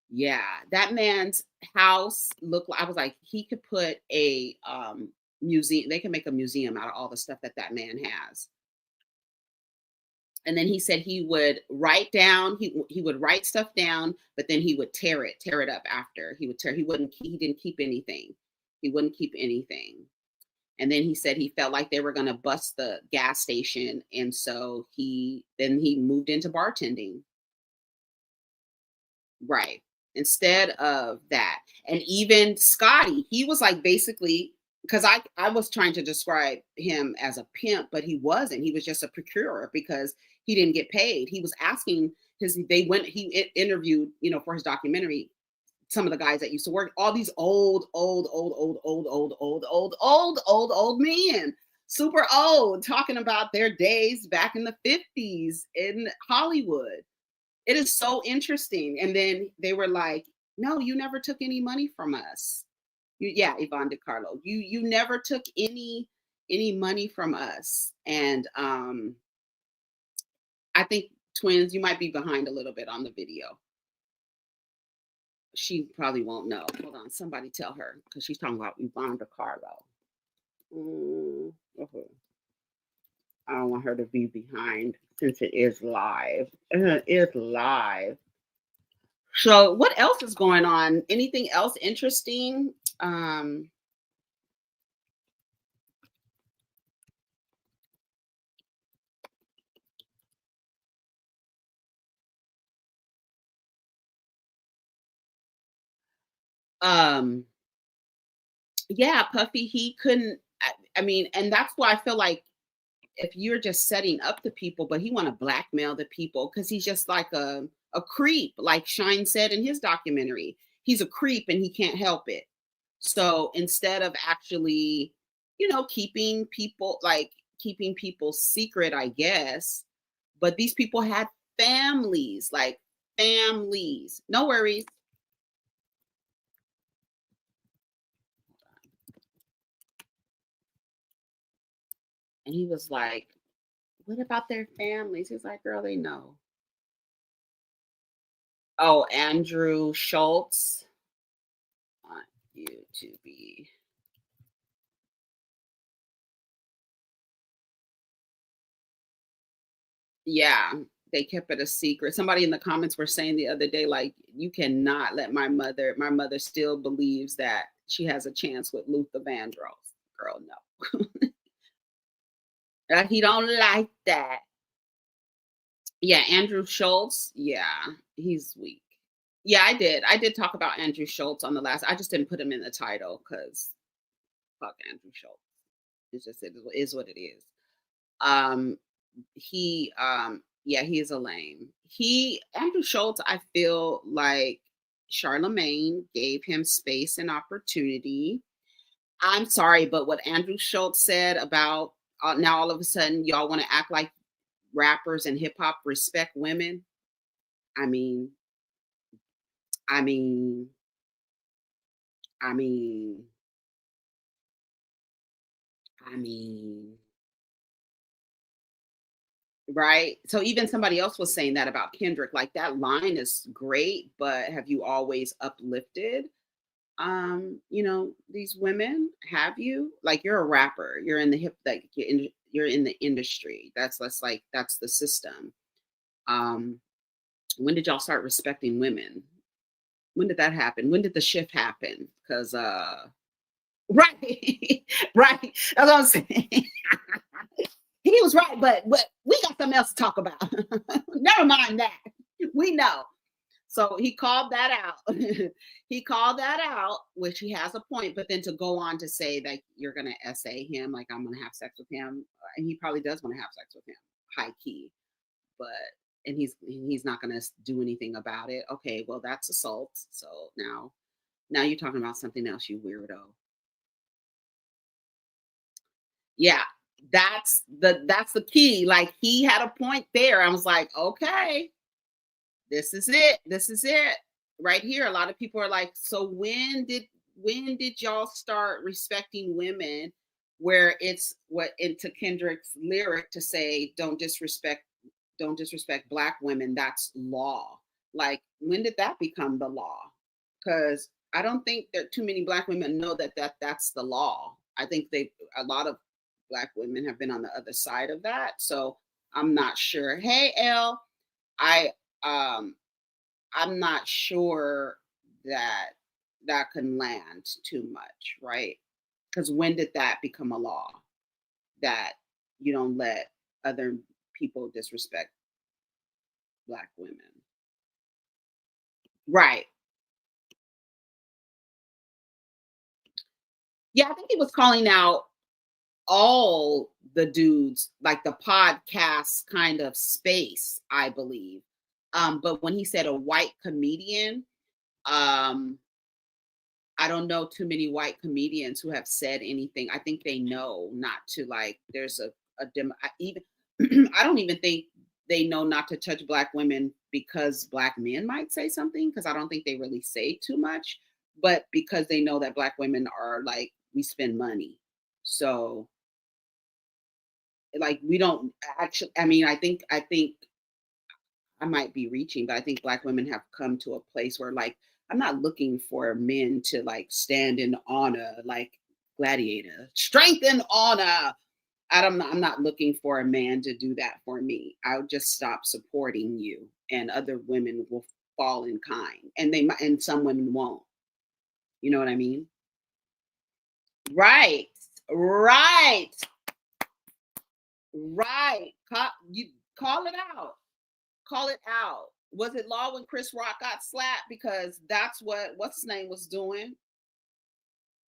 Yeah, that man's house looked like, I was like, he could put a museum, they can make a museum out of all the stuff that man has. And then he said he would write down, he would write stuff down, but then he would tear it up after. He didn't keep anything. He wouldn't keep anything. And then he said he felt like they were going to bust the gas station, and so he moved into bartending. Right. Instead of that. And even Scotty, he was like, basically, because I was trying to describe him as a pimp, but he wasn't. He was just a procurer because he didn't get paid. He was asking he interviewed, for his documentary, some of the guys that used to work, all these old men, super old, talking about their days back in the 50s in Hollywood. It is so interesting. And then they were like, no, you never took any money from us. Yeah, Yvonne DiCarlo, you never took any money from us. And I think, twins, you might be behind a little bit on the video. She probably won't know. Hold on, somebody tell her, because she's talking about Yvonne DiCarlo. I don't want her to be behind since it is live. It's live. So what else is going on? Anything else interesting? Yeah, Puffy, he couldn't, I mean, and that's why I feel like if you're just setting up the people, but he want to blackmail the people because he's just like a creep, like Shine said in his documentary. He's a creep and he can't help it. So instead of actually, keeping people secret, I guess, but these people had families, like families. No worries. And he was like, what about their families? He's like, girl, they know. Oh, Andrew Schultz on YouTube. Yeah, they kept it a secret. Somebody in the comments were saying the other day, like, you cannot let my mother still believes that she has a chance with Luther Vandross. Girl, no. He don't like that. Yeah, Andrew Schultz. Yeah, he's weak. Yeah, I did. I did talk about Andrew Schultz on the last. I just didn't put him in the title because fuck Andrew Schultz. It's just, it is what it is. He Yeah, he is a lame. Andrew Schultz, I feel like Charlemagne gave him space and opportunity. I'm sorry, but what Andrew Schultz said about now all of a sudden y'all want to act like rappers and hip hop respect women. I mean, I mean, I mean, I mean, right? So even somebody else was saying that about Kendrick. Like, that line is great, but have you always uplifted these women? Have you? Like, you're a rapper, you're in the you're in the industry. That's the system. Um When did y'all start respecting women? When did that happen? When did the shift happen? Because right, right. That's what I'm saying. He was right, but we got something else to talk about. Never mind that. We know. So he called that out. He called that out, which he has a point, but then to go on to say that you're going to essay him, like I'm going to have sex with him, and he probably does want to have sex with him, high key, but and he's not going to do anything about it. Okay, well that's assault. So now you're talking about something else, you weirdo. Yeah, that's the key. Like he had a point there. I was like, okay, this is it. This is it right here. A lot of people are like, so when did y'all start respecting women? Where it's what into Kendrick's lyric to say, don't disrespect black women. That's law. Like, when did that become the law? Because I don't think that too many black women know that's the law. I think a lot of black women have been on the other side of that. So I'm not sure. Hey, Elle, I um I'm not sure that that can land too much, right? Because when did that become a law that you don't let other people disrespect black women? Right. Yeah, I think he was calling out all the dudes, like the podcast kind of space, I believe. But when he said a white comedian, um, I don't know too many white comedians who have said anything. I think they know not to like. There's even. I don't even think they know not to touch black women because black men might say something because I don't think they really say too much, but because they know that black women are like we spend money, so like we don't actually. I mean, I think I might be reaching, but I think black women have come to a place where like I'm not looking for men to like stand in honor like Gladiator, strength and honor. I'm not looking for a man to do that for me. I'll just stop supporting you, and other women will fall in kind, and they might, and some women won't. You know what I mean? Right, right, right. You call it out. Call it out. Was it law when Chris Rock got slapped? Because that's what's his name was doing.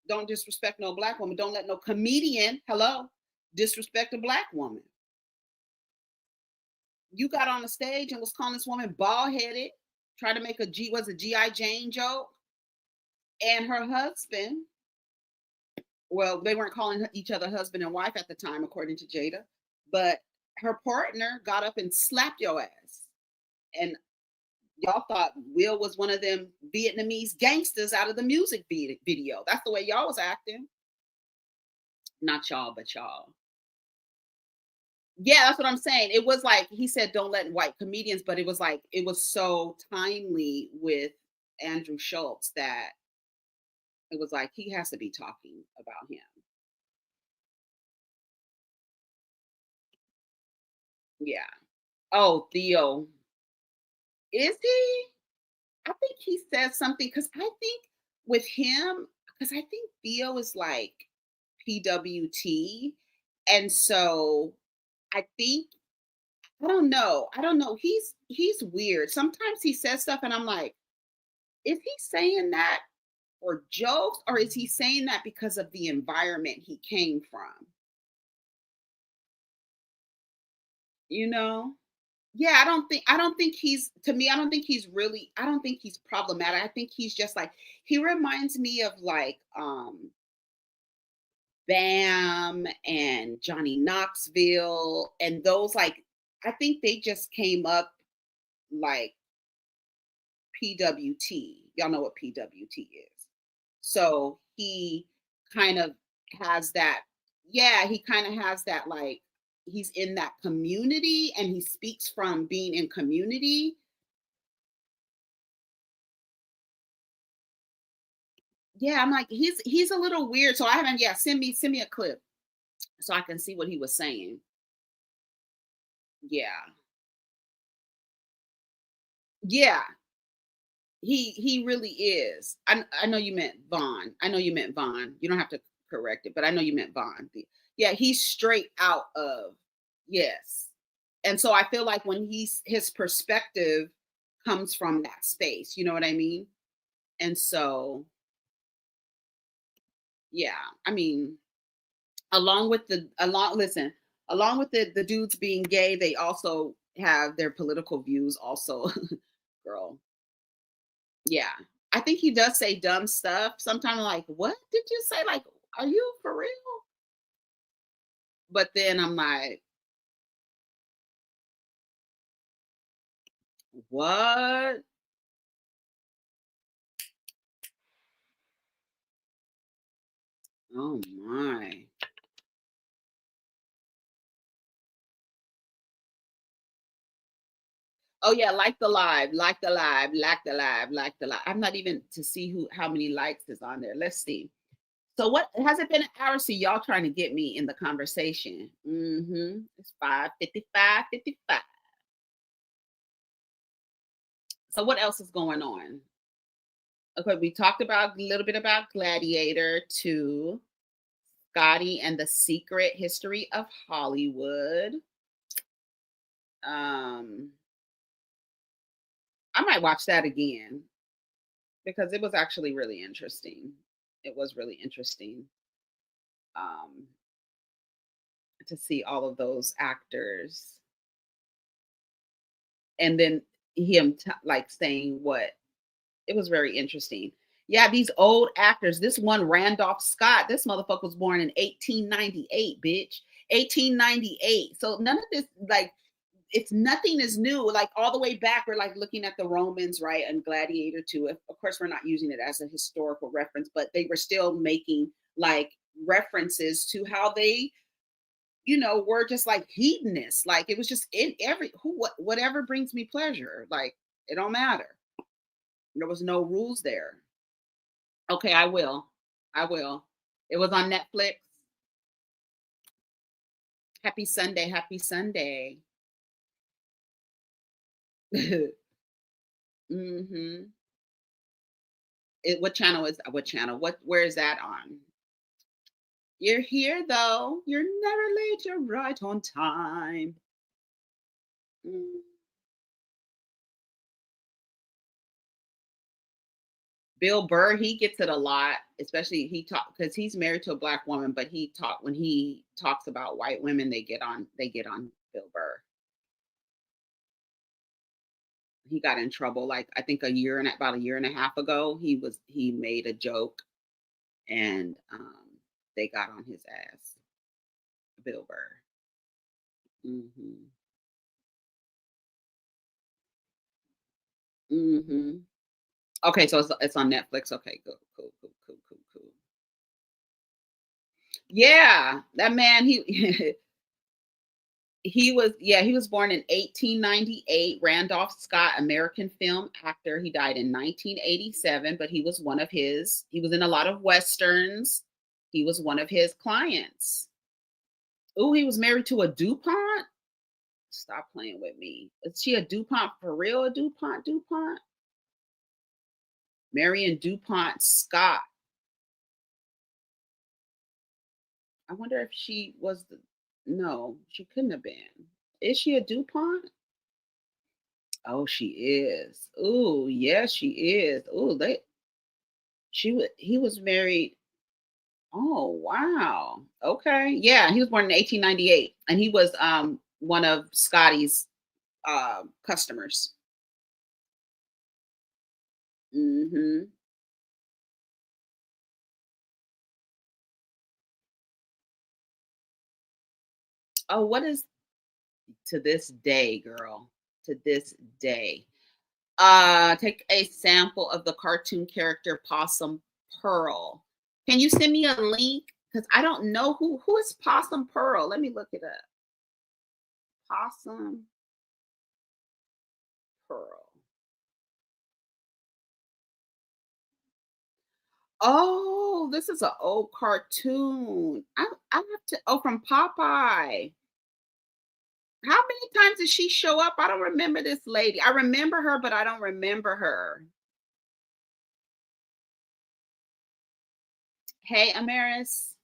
Don't disrespect no black woman. Don't let no comedian, hello, disrespect a black woman. You got on the stage and was calling this woman bald headed, trying to make a GI Jane joke, and her husband. Well, they weren't calling each other husband and wife at the time, according to Jada, but her partner got up and slapped your ass, and y'all thought Will was one of them Vietnamese gangsters out of the music video. That's the way y'all was acting. Not y'all, but y'all. Yeah, that's what I'm saying. It was like he said, "Don't let white comedians," but it was like it was so timely with Andrew Schultz that it was like he has to be talking about him. Yeah. Oh, Theo, is he? I think he said something because I think with him, because I think Theo is like PWT. And so I think I don't know. He's weird. Sometimes he says stuff and I'm like, is he saying that for jokes or is he saying that because of the environment he came from? You know? Yeah, I don't think he's to me, I don't think he's problematic. I think he's just like he reminds me of like Bam and Johnny Knoxville and those like I think they just came up like PWT. Y'all know what PWT is. So he kind of has that, yeah, he kind of has that like he's in that community and he speaks from being in community. Yeah, I'm like he's a little weird. So I haven't, yeah, send me a clip so I can see what he was saying. Yeah. Yeah, he really is. I know you meant Vaughn. I know you meant Vaughn. You don't have to correct it, but I know you meant Vaughn. Yeah, he's straight out of, yes. And so I feel like when his perspective comes from that space, you know what I mean? And so, yeah, I mean, along with the dudes being gay, they also have their political views also. Girl, yeah. I think he does say dumb stuff. Sometimes like, what did you say? Like, are you for real? But then I'm like, what? Oh my. Oh yeah, like the live, like the live. I'm not even to see who how many likes is on there. Let's see. So what has it been an hour? See y'all trying to get me in the conversation. It's 5:55, 55. So what else is going on? Okay, we talked about a little bit about Gladiator 2, Scotty and the Secret History of Hollywood. Um, I might watch that again because it was actually really interesting. It was really interesting um, to see all of those actors and then him like saying what it was very interesting. Yeah, these old actors. This one, Randolph Scott, this motherfucker was born in 1898, bitch. 1898. So none of this, like, it's nothing is new. Like all the way back, we're like looking at the Romans, right? And Gladiator 2. Of course, we're not using it as a historical reference, but they were still making like references to how they, were just like hedonists. Like it was just in every whatever brings me pleasure. Like it don't matter. There was no rules there. Okay, I will. I will. It was on Netflix. Happy Sunday. Happy Sunday. hmm what channel is what channel? Where is that on? You're here though. You're never late. You're right on time. Mm. Bill Burr, he gets it a lot, especially he talk because he's married to a black woman, but he talk when he talks about white women, they get on Bill Burr. He got in trouble like I think about a year and a half ago. He made a joke and they got on his ass. Bill Burr. hmm hmm Okay, so it's on Netflix. Okay, cool, cool, cool, cool, cool, cool. Yeah, that man, he was born in 1898. Randolph Scott, American film actor. He died in 1987, but he was in a lot of westerns. He was one of his clients. Oh, he was married to a DuPont. Stop playing with me. Is she a DuPont for real? A DuPont? DuPont? Marion DuPont Scott. I wonder if she was the. No, she couldn't have been. Is she a DuPont? Oh, she is. Oh, yes, she is. Oh, he was married. Oh, wow. Okay. Yeah, he was born in 1898 and he was one of Scotty's customers. Mhm. Oh, what is to this day, girl? To this day. Take a sample of the cartoon character Possum Pearl. Can you send me a link? Because I don't know who is Possum Pearl. Let me look it up. Possum Pearl. Oh, this is an old cartoon. I have to. Oh, from Popeye. How many times did she show up? I don't remember this lady. I remember her, but I don't remember her. Hey, Amaris.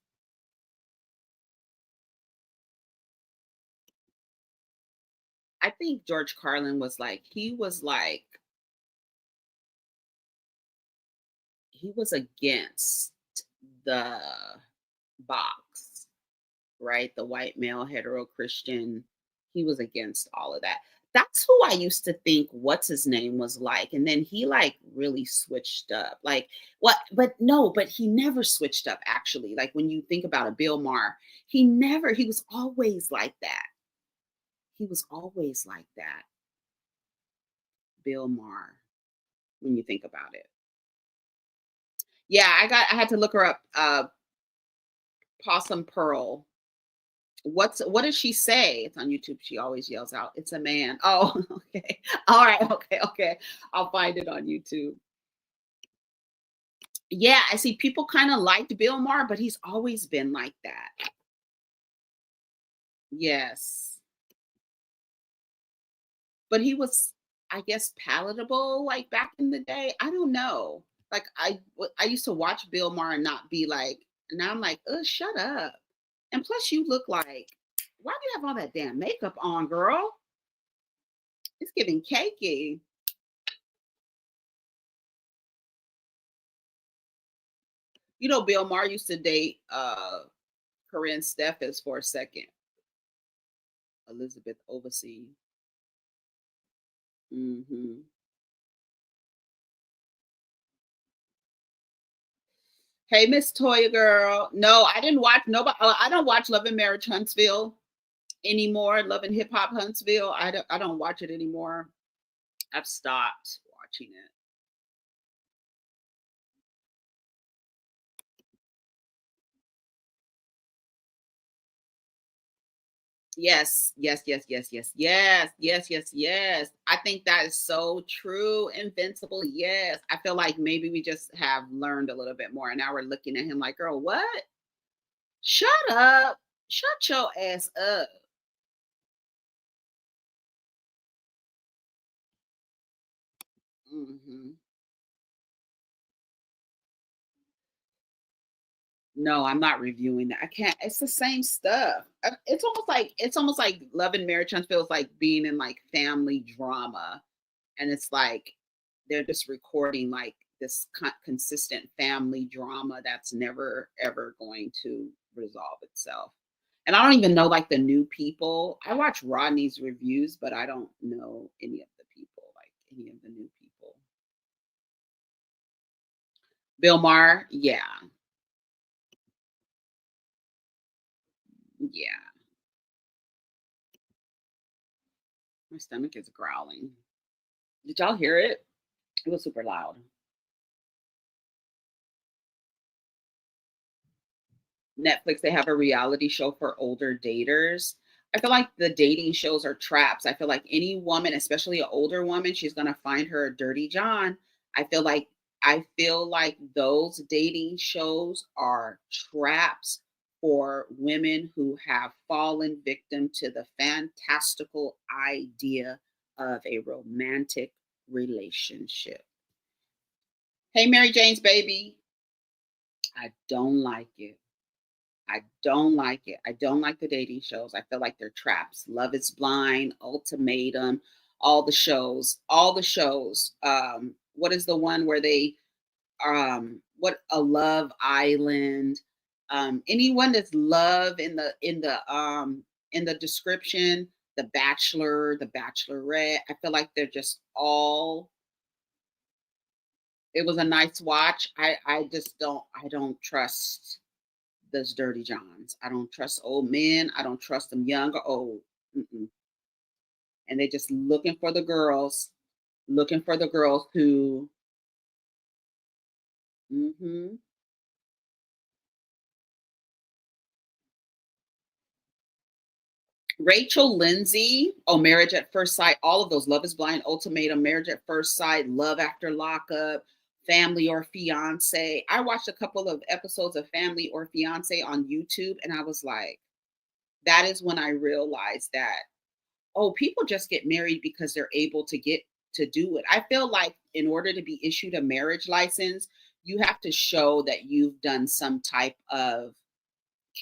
I think George Carlin was like, he was against the box, right? The white male hetero Christian. He was against all of that. That's who I used to think what's his name was like. And then he like really switched up. Like what but no, but he never switched up actually. Like when you think about a Bill Maher, he was always like that. He was always like that, Bill Maher, when you think about it. Yeah, I had to look her up. Possum Pearl. What does she say? It's on YouTube. She always yells out, "It's a man." Oh, okay. All right. Okay. Okay. I'll find it on YouTube. Yeah, I see people kind of liked Bill Maher, but he's always been like that. Yes. But he was, I guess, palatable like back in the day. I don't know. Like I used to watch Bill Maher and not be like, now I'm like, shut up. And plus you look like, why do you have all that damn makeup on, girl? It's giving cakey. You know, Bill Maher used to date Corinne Steffes for a second. Elizabeth Oversee. Hmm. Hey, Miss Toya girl. No, I didn't watch nobody. I don't watch Love and Marriage Huntsville anymore. Love and Hip Hop Huntsville. I don't watch it anymore. I've stopped watching it. Yes, yes, yes, yes, yes, yes, yes, yes, yes. I think that is so true. Invincible. Yes. I feel like maybe we just have learned a little bit more. And now we're looking at him like, girl, what? Shut up. Shut your ass up. Hmm. No, I'm not reviewing that. I can't. It's the same stuff. It's almost like Love and Marriage feels like being in like family drama, and it's like they're just recording like this consistent family drama that's never ever going to resolve itself. And I don't even know like the new people. I watch Rodney's reviews, but I don't know any of the people, like any of the new people. Bill Maher, yeah, yeah. My stomach is growling. Did y'all hear it? It was super loud. Netflix, they have a reality show for older daters. I feel like the dating shows are traps. I feel like any woman, especially an older woman, she's gonna find her a dirty John. I feel like I feel like those dating shows are traps for women who have fallen victim to the fantastical idea of a romantic relationship. Hey, Mary Jane's baby. I don't like it. I don't like it. I don't like the dating shows. I feel like they're traps. Love is Blind, Ultimatum, all the shows, all the shows. What is the one where they what a Love Island? Anyone that's love in the description, The Bachelor, The Bachelorette. I feel like they're just all it was a nice watch. I just don't trust those dirty johns. I don't trust old men. I don't trust them young or old. Mm-mm. And they're just looking for the girls who. Hmm. Rachel Lindsay, oh, Marriage at First Sight, all of those, Love is Blind, Ultimatum, Marriage at First Sight, Love After Lockup, Family or Fiance. I watched a couple of episodes of Family or Fiance on YouTube, and I was like, that is when I realized that Oh, people just get married because they're able to get to do it. I feel like in order to be issued a marriage license, you have to show that you've done some type of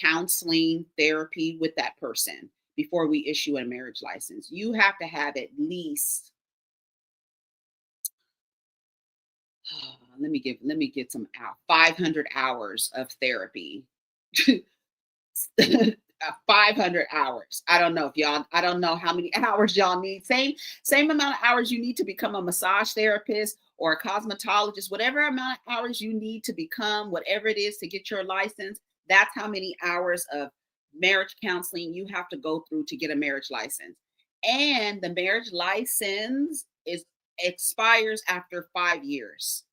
counseling, therapy with that person before we issue a marriage license. You have to have at least let me get some out 500 hours of therapy. 500 hours. I don't know if y'all, I don't know how many hours y'all need. Same amount of hours you need to become a massage therapist or a cosmetologist, whatever amount of hours you need to become whatever it is to get your license. That's how many hours of marriage counseling you have to go through to get a marriage license. And the marriage license is expires after 5 years.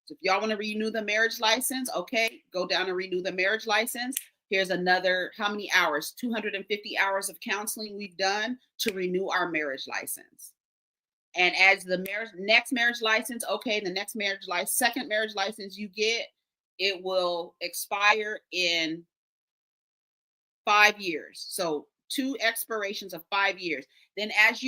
So if y'all want to renew the marriage license, okay, go down and renew the marriage license. Here's another, how many hours? 250 hours of counseling we've done to renew our marriage license. And as the next marriage license, okay, the next marriage license, second marriage license you get, it will expire in 5 years. So 2 expirations of 5 years. Then after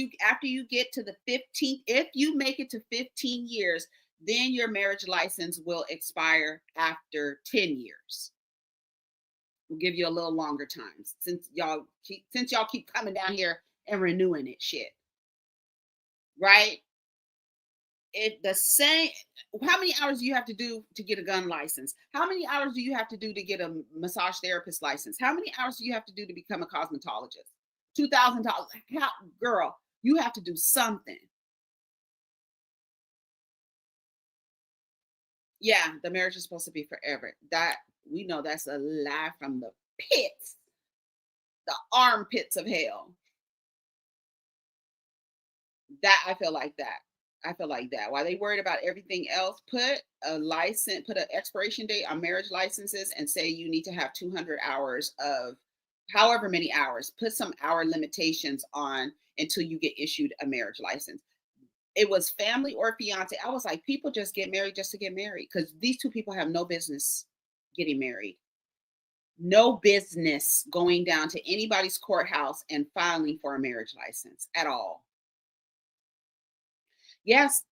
you get to the 15th, if you make it to 15 years, then your marriage license will expire after 10 years. We'll give you a little longer time since y'all keep coming down here and renewing it shit. Right? It the same. How many hours do you have to do to get a gun license? How many hours do you have to do to get a massage therapist license? How many hours do you have to do to become a cosmetologist? $2,000. Girl, you have to do something. Yeah, the marriage is supposed to be forever. That we know that's a lie from the pits, the armpits of hell. That I feel like that. I feel like that. While they worried about everything else, put an expiration date on marriage licenses and say you need to have 200 hours of however many hours. Put some hour limitations on until you get issued a marriage license. It was family or fiance. I was like, people just get married just to get married because these two people have no business getting married. No business going down to anybody's courthouse and filing for a marriage license at all. Yes,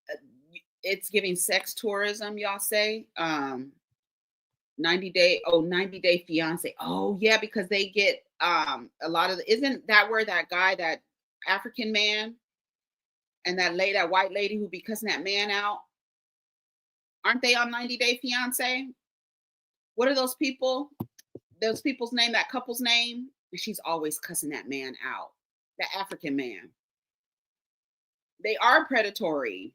it's giving sex tourism, y'all say. 90 day fiance. Oh yeah, because they get a lot of isn't that where that guy, that African man, and that white lady who be cussing that man out, aren't they on 90 Day Fiance? What are those people? Those people's name, that couple's name? She's always cussing that man out. That African man. They are predatory.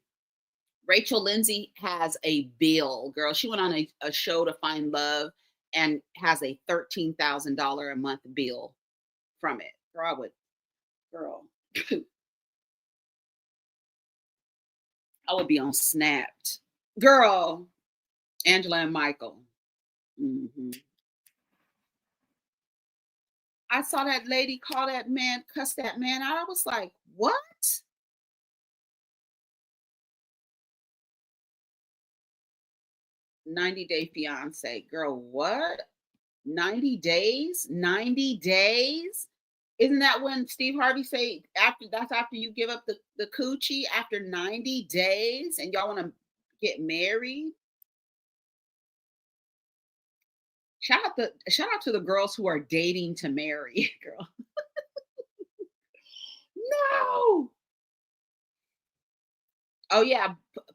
RachelLindsay has a bill, girl. She went on a show to find love and has a $13,000 a month bill from it. Girl, I would be on Snapped. Girl, Angela and Michael. Hmm. I saw that lady call that man, cuss that man out. I was like, what? 90 Day Fiance. Girl, what? 90 days? 90 days? Isn't that when Steve Harvey say after you give up the coochie after 90 days and y'all want to get married? Shout out to the girls who are dating to marry, girl. No. Oh yeah,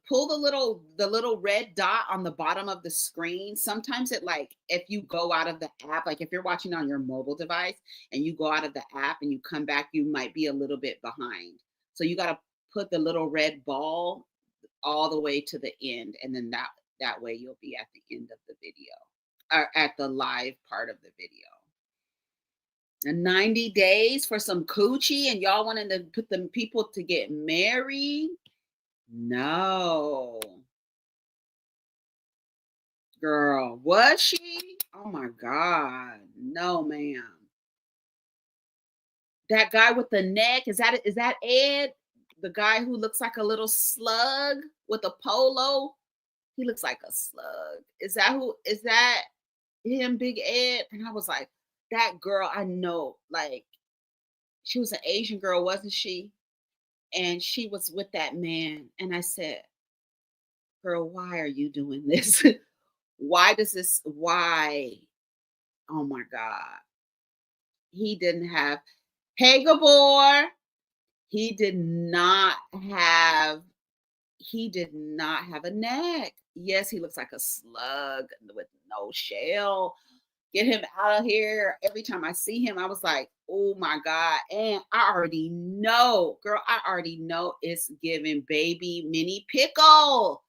pull the little red dot on the bottom of the screen. Sometimes it, like, if you go out of the app, like if you're watching on your mobile device and you go out of the app and you come back, you might be a little bit behind. So you got to put the little red ball all the way to the end, and then that way you'll be at the end of the video, or at the live part of the video. And 90 days for some coochie, and y'all wanting to put them people to get married? No. Girl, was she? Oh my God. No, ma'am. That guy with the neck, is that Ed? The guy who looks like a little slug with a polo? He looks like a slug. Is that him, Big Ed? And I was like, that girl, I know, like, She was an Asian girl, wasn't she? And she was with that man. And I said, girl, why are you doing this? Why? Oh my God. He didn't have, hey, Gabor. He did not have, he did not have a neck. Yes, he looks like a slug with no shell. Get him out of here. Every time I see him, I was like, oh my God. And I already know, girl, I already know it's giving baby mini pickle.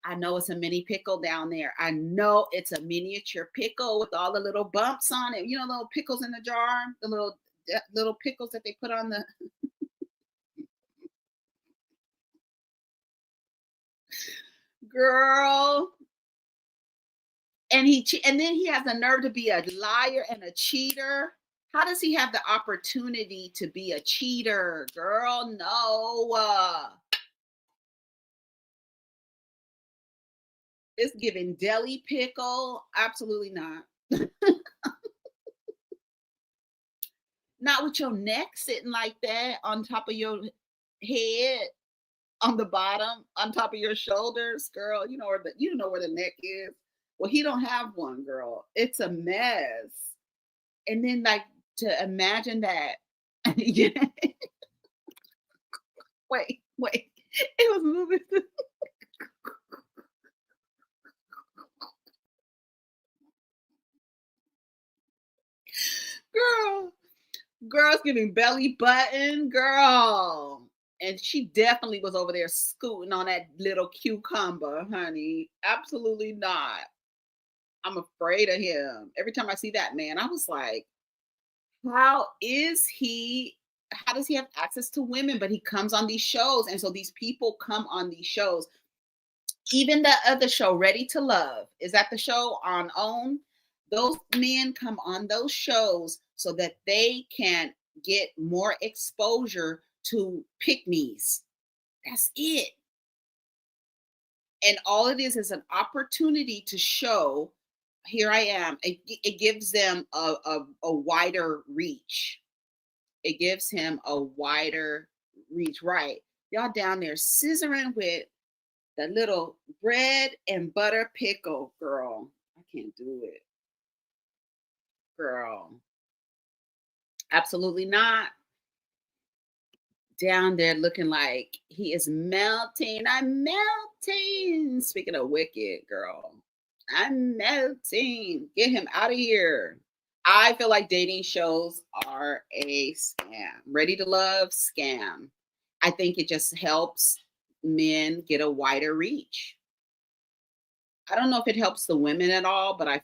I know it's a mini pickle down there. I know it's a miniature pickle with all the little bumps on it. You know, little pickles in the jar, the little pickles that they put on the girl. And then he has the nerve to be a liar and a cheater. How does he have the opportunity to be a cheater, girl? No. It's giving deli pickle. Absolutely not. Not with your neck sitting like that on top of your head, on the bottom, on top of your shoulders, girl. You know where the neck is. Well, he don't have one, girl. It's a mess. And then like to imagine that. Yeah. Wait. It was moving. Girl, girl's giving belly button, girl. And she definitely was over there scooting on that little cucumber, honey. Absolutely not. I'm afraid of him. Every time I see that man, I was like, how is he? How does he have access to women? But he comes on these shows. And so these people come on these shows. Even the other show, Ready to Love, is that the show on OWN? Those men come on those shows so that they can get more exposure to pick me's. That's it. And all it is an opportunity to show, here I am. It gives them a wider reach. It gives him a wider reach, right? Y'all down there scissoring with the little bread and butter pickle, girl. I can't do it, girl. Absolutely not. Down there looking like he is melting. I'm melting. Speaking of wicked, girl, I'm melting. Get him out of here. I feel like dating shows are a scam. Ready to Love, scam. I think it just helps men get a wider reach. I don't know if it helps the women at all, but I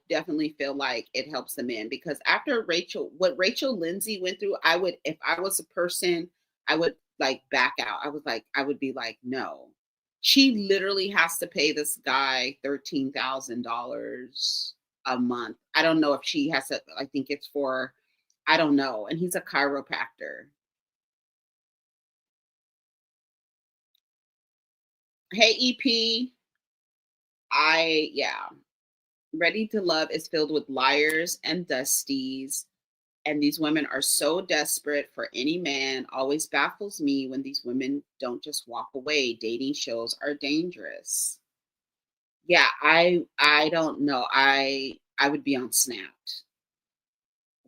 definitely feel like it helps the men because after what RachelLindsay went through, if I was a person, I would like back out. I would be like, no. She literally has to pay this guy $13,000 a month. I don't know if she has to, I think it's for, I don't know. And he's a chiropractor. Hey, EP. Yeah. Ready to Love is filled with liars and dusties. And these women are so desperate for any man. Always baffles me when these women don't just walk away. Dating shows are dangerous. Yeah, I don't know. I would be on Snapped.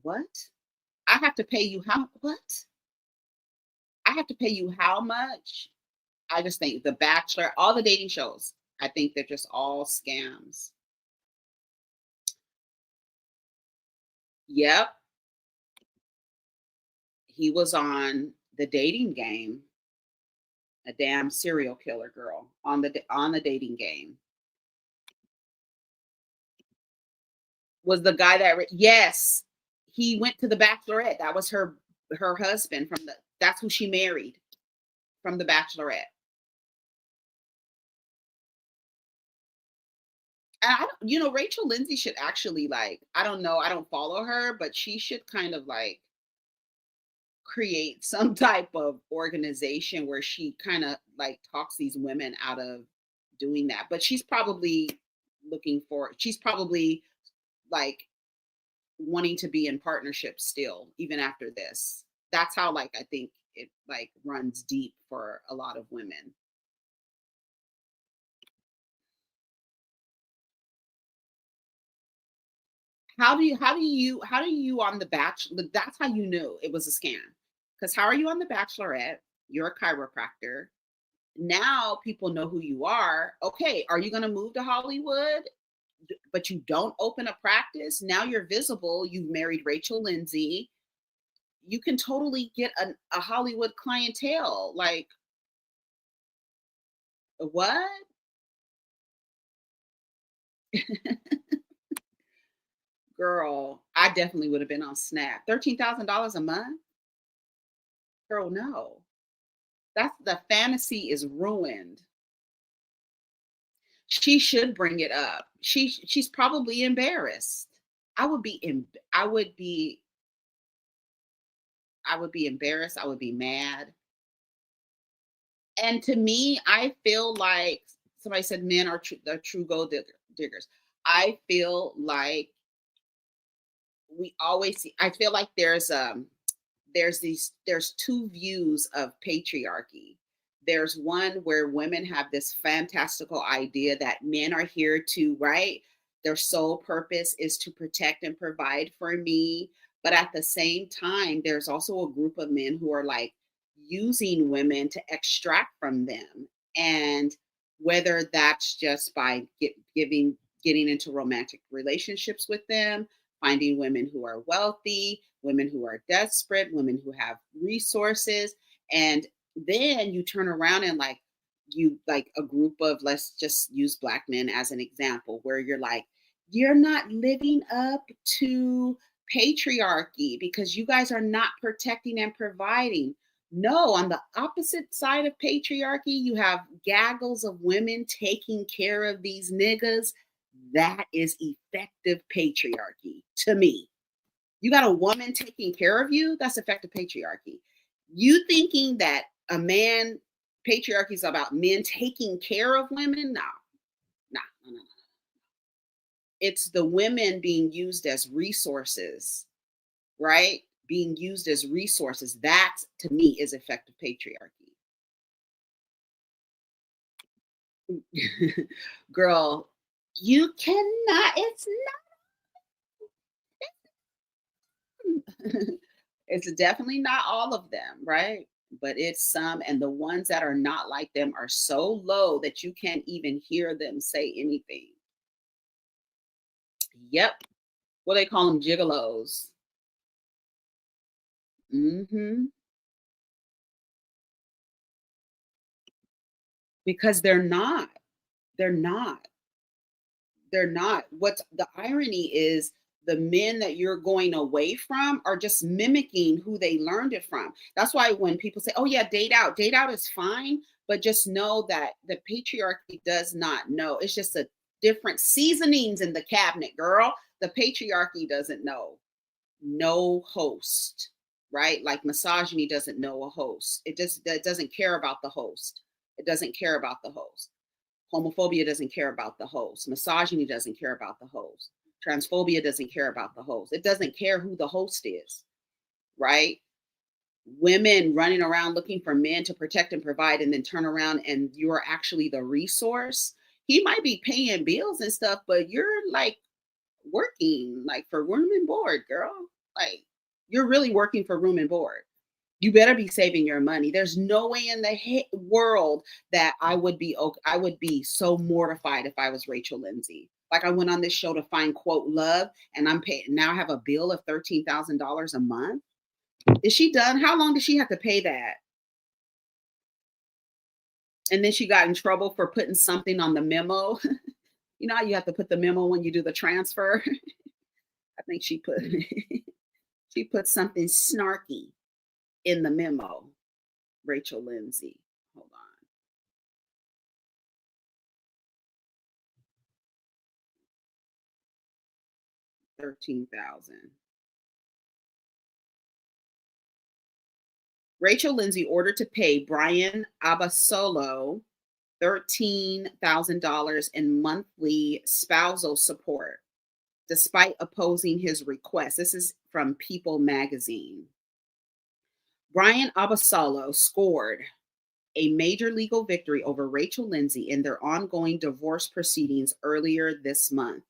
What? I have to pay you how what? I have to pay you how much? I just think The Bachelor, all the dating shows, I think they're just all scams. Yep. He was on The Dating Game, a damn serial killer girl on the Dating Game. Was the guy yes, he went to The Bachelorette. That was her husband that's who she married from The Bachelorette. And RachelLindsay should actually like, I don't know, I don't follow her, but she should kind of like create some type of organization where she kind of like talks these women out of doing that. But she's probably like wanting to be in partnership still, even after this. That's how, like, I think it, like, runs deep for a lot of women. How do you on The Bachelor, that's how you knew it was a scam. Because how are you on The Bachelorette? You're a chiropractor. Now people know who you are. Okay, are you gonna move to Hollywood? But you don't open a practice? Now you're visible. You've married Rachel Lindsay. You can totally get a Hollywood clientele. Like, what? Girl, I definitely would have been on Snap. $13,000 a month? Girl, no. That's the fantasy is ruined. She should bring it up. She's probably embarrassed. I would be I would be embarrassed. I would be mad. And to me, I feel like somebody said men are the true diggers. I feel like we always see. I feel like there's two views of patriarchy. There's one where women have this fantastical idea that men are here to, right, their sole purpose is to protect and provide for me. But at the same time, there's also a group of men who are like using women to extract from them. And whether that's just by getting into romantic relationships with them, finding women who are wealthy, women who are desperate, women who have resources. And then you turn around and like, you like a group of, let's just use Black men as an example, where you're like, you're not living up to patriarchy because you guys are not protecting and providing. No, on the opposite side of patriarchy, you have gaggles of women taking care of these niggas. That is effective patriarchy to me. You got a woman taking care of you, that's effective patriarchy. You thinking that a man patriarchy is about men taking care of women? No, no, no, no, no. It's the women being used as resources, right? Being used as resources. That to me is effective patriarchy. Girl, you cannot, it's not. It's definitely not all of them, right? But it's some, and the ones that are not like them are so low that you can't even hear them say anything. Yep. What they call them, gigolos. Hmm. Because they're not. They're not. They're not. What's the irony is the men that you're going away from are just mimicking who they learned it from. That's why when people say, oh, yeah, date out is fine. But just know that the patriarchy does not know. It's just a different seasonings in the cabinet, girl. The patriarchy doesn't know. No host, right? Like misogyny doesn't know a host. It doesn't care about the host. It doesn't care about the host. Homophobia doesn't care about the host. Misogyny doesn't care about the host. Transphobia doesn't care about the host. It doesn't care who the host is, right? Women running around looking for men to protect and provide, and then turn around and you're actually the resource. He might be paying bills and stuff, but you're like working like for room and board, girl. Like, you're really working for room and board. You better be saving your money. There's no way in the world that I would be so mortified if I was Rachel Lindsay. Like, I went on this show to find quote love, and I'm paying now. I have a bill of $13,000 a month. Is she done? How long does she have to pay that? And then she got in trouble for putting something on the memo. You know how you have to put the memo when you do the transfer. I think she put she put something snarky in the memo. Rachel Lindsay. Hold on. 13,000. Rachel Lindsay ordered to pay Brian Abasolo $13,000 in monthly spousal support, despite opposing his request. This is from People magazine. Brian Abasolo scored a major legal victory over RachelLindsay in their ongoing divorce proceedings earlier this month.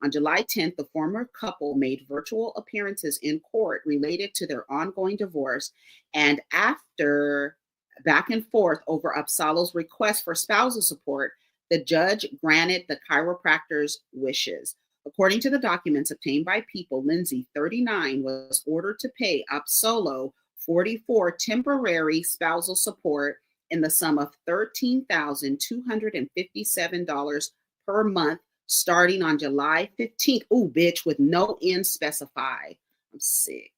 On July 10th, the former couple made virtual appearances in court related to their ongoing divorce, and after back and forth over Absalo's request for spousal support, the judge granted the chiropractor's wishes. According to the documents obtained by People, Lindsay, 39, was ordered to pay Absalo 44 temporary spousal support in the sum of $13,257 per month starting on July 15th. Ooh, bitch, with no end specified. I'm sick.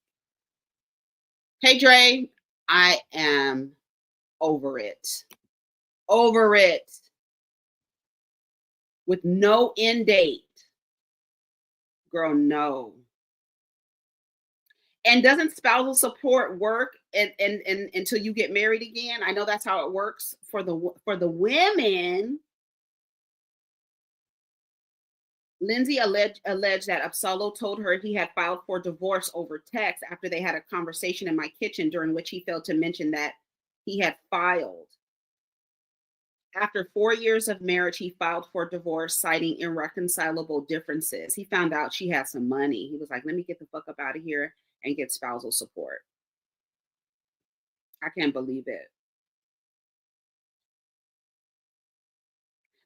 Hey, Dre, I am over it. Over it. With no end date. Girl, no. And doesn't spousal support work and until you get married again? I know that's how it works for the women. Lindsay alleged that Absalo told her he had filed for divorce over text after they had a conversation in my kitchen during which he failed to mention that he had filed. After 4 years of marriage, he filed for divorce, citing irreconcilable differences. He found out she had some money. He was like, let me get the fuck up out of here and get spousal support. I can't believe it.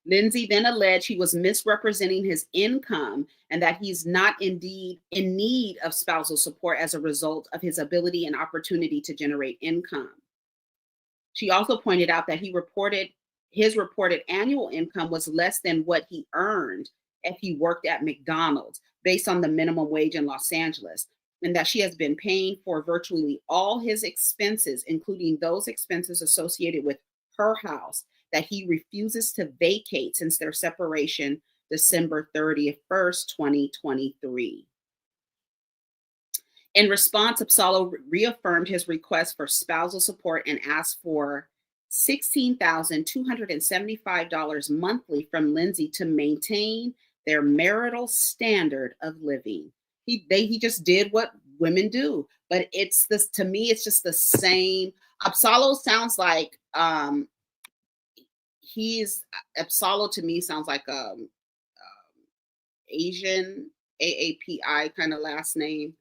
Lindsay then alleged he was misrepresenting his income and that he's not indeed in need of spousal support as a result of his ability and opportunity to generate income. She also pointed out that his reported annual income was less than what he earned if he worked at McDonald's based on the minimum wage in Los Angeles, and that she has been paying for virtually all his expenses, including those expenses associated with her house that he refuses to vacate since their separation December 31st, 2023. In response, Absalo reaffirmed his request for spousal support and asked for $16,275 monthly from Lindsay to maintain their marital standard of living. He just did what women do, but it's this, to me, it's just the same. Absalo sounds like Absalo to me sounds like Asian AAPI kind of last name,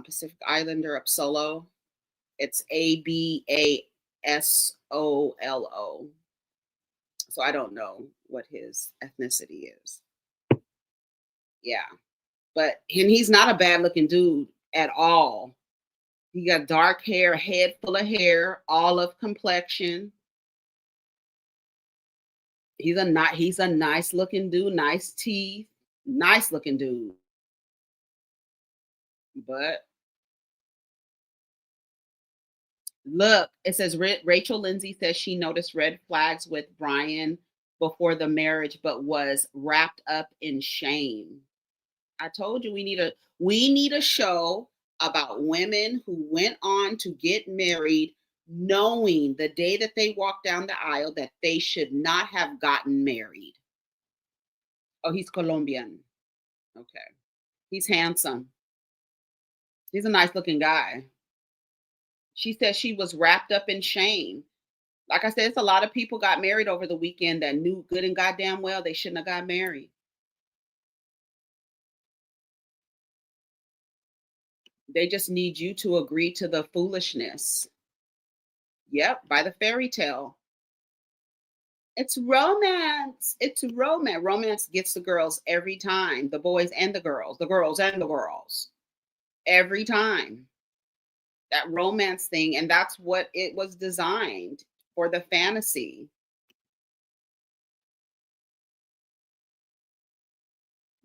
Pacific Islander Absolo. It's ABASOLO. So I don't know what his ethnicity is. Yeah, and he's not a bad looking dude at all. He got dark hair, head full of hair, olive complexion. He's a nice looking dude, nice teeth, nice looking dude. But look, it says RachelLindsay says she noticed red flags with Brian before the marriage, but was wrapped up in shame. I told you we need a show about women who went on to get married knowing the day that they walked down the aisle that they should not have gotten married. Oh, he's Colombian. Okay. He's handsome. He's a nice looking guy. She said she was wrapped up in shame. Like I said, it's a lot of people got married over the weekend that knew good and goddamn well they shouldn't have got married. They just need you to agree to the foolishness. Yep, by the fairy tale. It's romance. It's romance. Romance gets the girls every time, the boys and the girls, every time. That romance thing, and that's what it was designed for, the fantasy.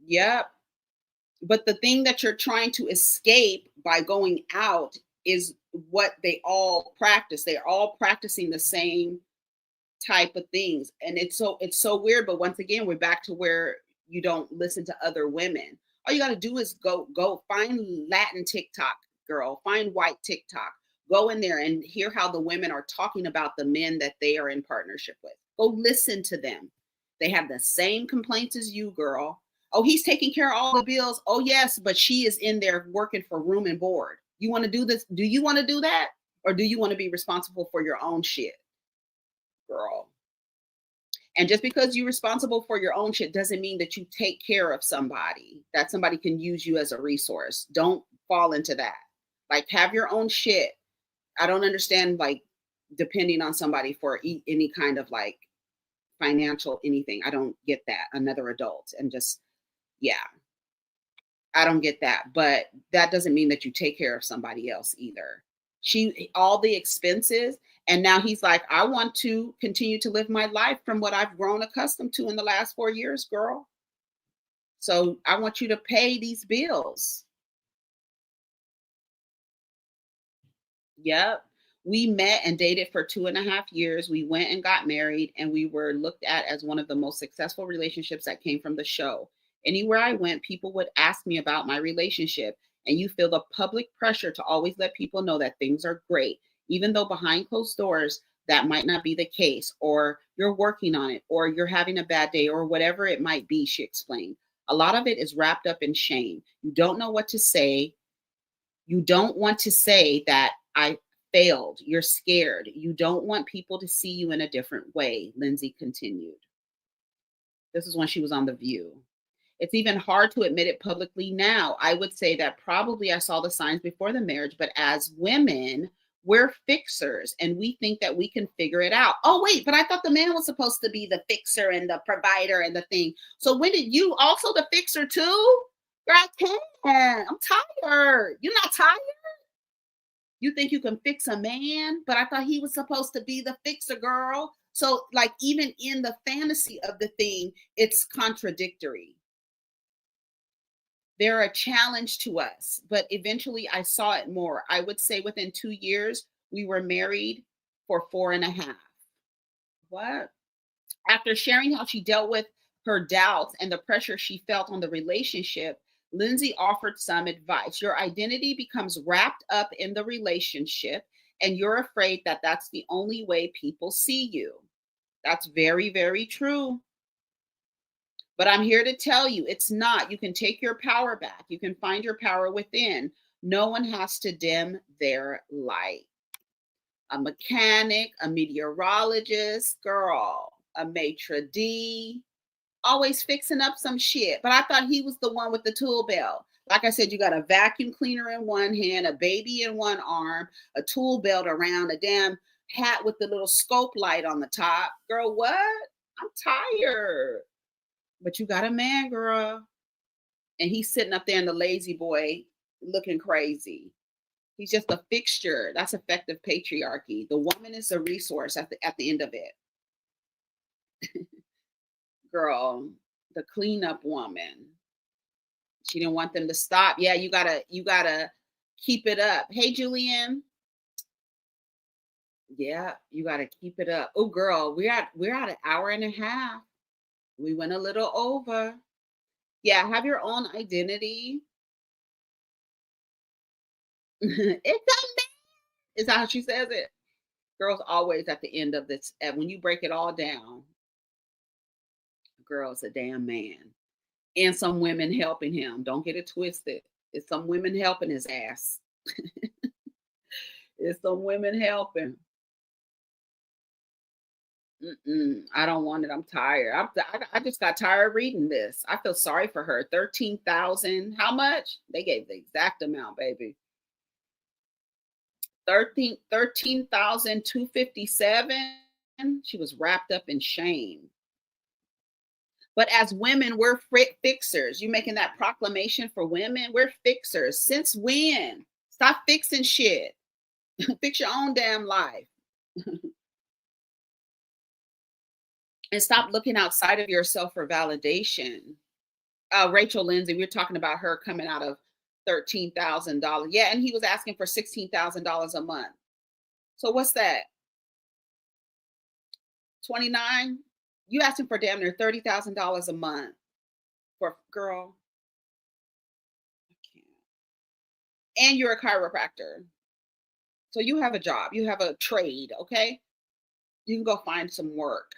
Yep. But the thing that you're trying to escape by going out is what they all practice. They're all practicing the same type of things. And it's so weird. But once again, we're back to where you don't listen to other women. All you got to do is go find Latin TikTok, girl, find white TikTok, go in there and hear how the women are talking about the men that they are in partnership with. Go listen to them. They have the same complaints as you, girl. Oh, he's taking care of all the bills. Oh, yes, but she is in there working for room and board. You want to do this? Do you want to do that? Or do you want to be responsible for your own shit, girl? And just because you're responsible for your own shit doesn't mean that you take care of somebody, that somebody can use you as a resource. Don't fall into that. Like, have your own shit. I don't understand, like, depending on somebody for any kind of like financial anything. I don't get that. Another adult and just, yeah, I don't get that. But that doesn't mean that you take care of somebody else either. All the expenses. And now he's like, I want to continue to live my life from what I've grown accustomed to in the last 4 years, girl. So I want you to pay these bills. Yep. We met and dated for 2.5 years. We went and got married, and we were looked at as one of the most successful relationships that came from the show. Anywhere I went, people would ask me about my relationship, and you feel the public pressure to always let people know that things are great, even though behind closed doors, that might not be the case, or you're working on it, or you're having a bad day, or whatever it might be, she explained. A lot of it is wrapped up in shame. You don't know what to say. You don't want to say that I failed. You're scared. You don't want people to see you in a different way, Lindsay continued. This is when she was on The View. It's even hard to admit it publicly now. I would say that probably I saw the signs before the marriage, but as women, we're fixers and we think that we can figure it out. Oh, wait, but I thought the man was supposed to be the fixer and the provider and the thing. So when did you also the fixer too? Girl, I can't. I'm tired. You're not tired? You think you can fix a man, but I thought he was supposed to be the fixer, girl. So, like, even in the fantasy of the thing, it's contradictory. They're a challenge to us, but eventually I saw it more. I would say within 2 years, we were married for 4.5. What? After sharing how she dealt with her doubts and the pressure she felt on the relationship, Lindsay offered some advice. Your identity becomes wrapped up in the relationship, and you're afraid that that's the only way people see you. That's very, very true. But I'm here to tell you it's not. You can take your power back, you can find your power within. No one has to dim their light. A mechanic, a meteorologist, girl, a maitre d', always fixing up some shit. But I thought he was the one with the tool belt. Like I said, you got a vacuum cleaner in one hand, a baby in one arm, a tool belt around, a damn hat with the little scope light on the top. Girl, what? I'm tired. But you got a man, girl. And he's sitting up there in the lazy boy looking crazy. He's just a fixture. That's effective patriarchy. The woman is a resource at the end of it. Girl, the cleanup woman. She didn't want them to stop. Yeah, you gotta keep it up. Hey, Julian. Yeah, you gotta keep it up. Oh, girl, we're at an hour and a half. We went a little over. Yeah, have your own identity. It's a man. Is that how she says it? Girls always at the end of this. And when you break it all down, girl's a damn man. And some women helping him. Don't get it twisted. It's some women helping his ass. It's some women helping. I don't want it. I'm tired. I just got tired reading this. I feel sorry for her. 13,000. How much? They gave the exact amount, baby. 13,257. She was wrapped up in shame. But as women, we're fixers. You making that proclamation for women? We're fixers. Since when? Stop fixing shit. Fix your own damn life. And stop looking outside of yourself for validation. RachelLindsay, we were talking about her coming out of $13,000. Yeah, and he was asking for $16,000 a month. So what's that? 29? You asking for damn near $30,000 a month for girl. I can't. And you're a chiropractor. So you have a job, you have a trade, okay? You can go find some work.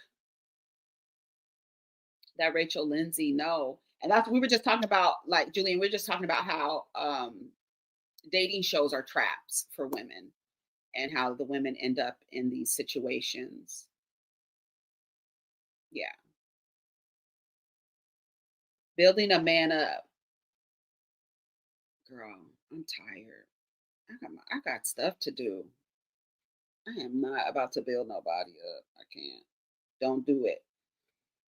That RachelLindsay, no. And that's we were just talking about, like Julian, we are just talking about how dating shows are traps for women. and how the women end up in these situations. Yeah. Building a man up. Girl, I'm tired. I got stuff to do. I am not about to build nobody up. I can't. Don't do it.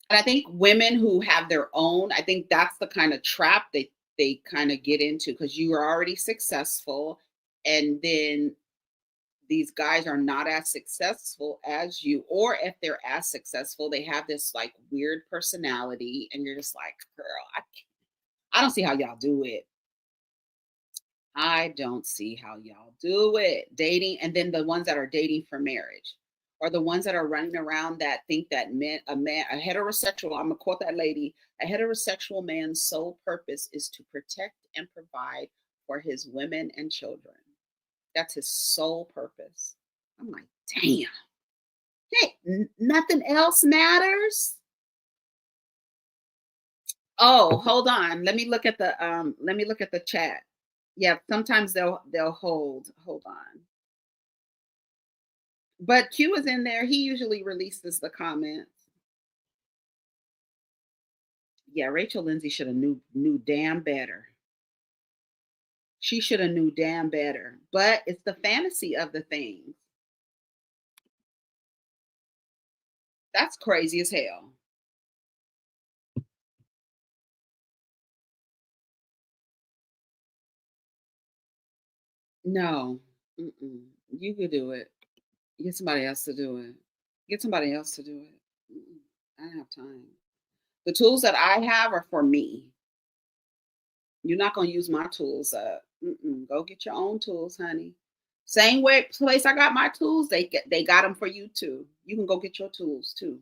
And I think women who have their own, I think that's the kind of trap they kind of get into, because you are already successful, and then these guys are not as successful as you, or if they're as successful, they have this like weird personality, and you're just like, girl, I don't see how y'all do it. I don't see how y'all do it. Dating, and then the ones that are dating for marriage, or the ones that are running around that think that a heterosexual, I'm gonna quote that lady, a heterosexual man's sole purpose is to protect and provide for his women and children. That's his sole purpose. I'm like, damn. Hey, nothing else matters. Oh, hold on. Let me look at the chat. Yeah, sometimes they'll hold on. But Q is in there. He usually releases the comments. Yeah, RachelLindsay should have knew damn better. She should have knew damn better. But it's the fantasy of the things. That's crazy as hell. No. Mm-mm. You could do it. Get somebody else to do it. Get somebody else to do it. Mm-mm. I don't have time. The tools that I have are for me. You're not gonna use my tools up. Mm-mm. Go get your own tools, honey. Same way place I got my tools, they got them for you too. You can go get your tools too.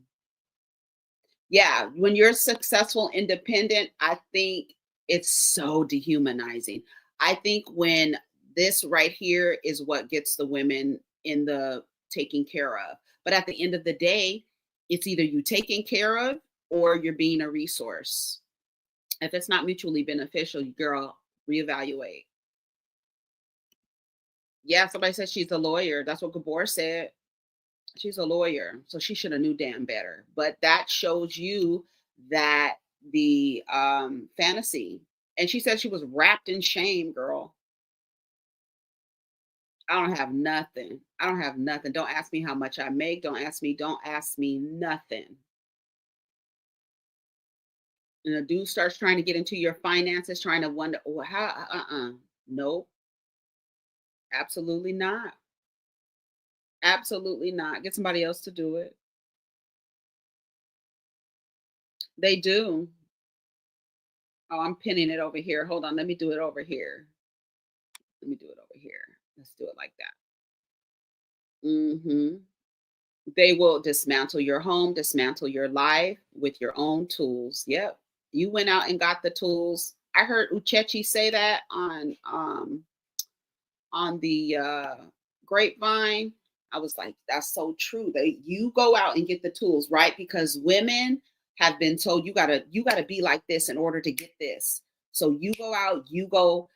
Yeah, when you're successful, independent, I think it's so dehumanizing. I think when this right here is what gets the women in the taking care of. But at the end of the day, it's either you taking care of or you're being a resource. If it's not mutually beneficial, girl, reevaluate. Yeah, somebody said she's a lawyer. That's what Gabor said. She's a lawyer, so she should have knew damn better. But that shows you that the fantasy. And she said she was wrapped in shame, girl. I don't have nothing. I don't have nothing. Don't ask me how much I make. Don't ask me nothing. And a dude starts trying to get into your finances, trying to wonder, oh, how, nope, absolutely not. Absolutely not. Get somebody else to do it. They do. Oh, I'm pinning it over here. Hold on. Let me do it over here. Let me do it over here. Let's do it like that. Hmm. They will dismantle your home, dismantle your life with your own tools. Yep. You went out and got the tools. I heard Uchechi say that on the grapevine. I was like, that's so true. That you go out and get the tools, right? Because women have been told you gotta be like this in order to get this. So you go out, you go,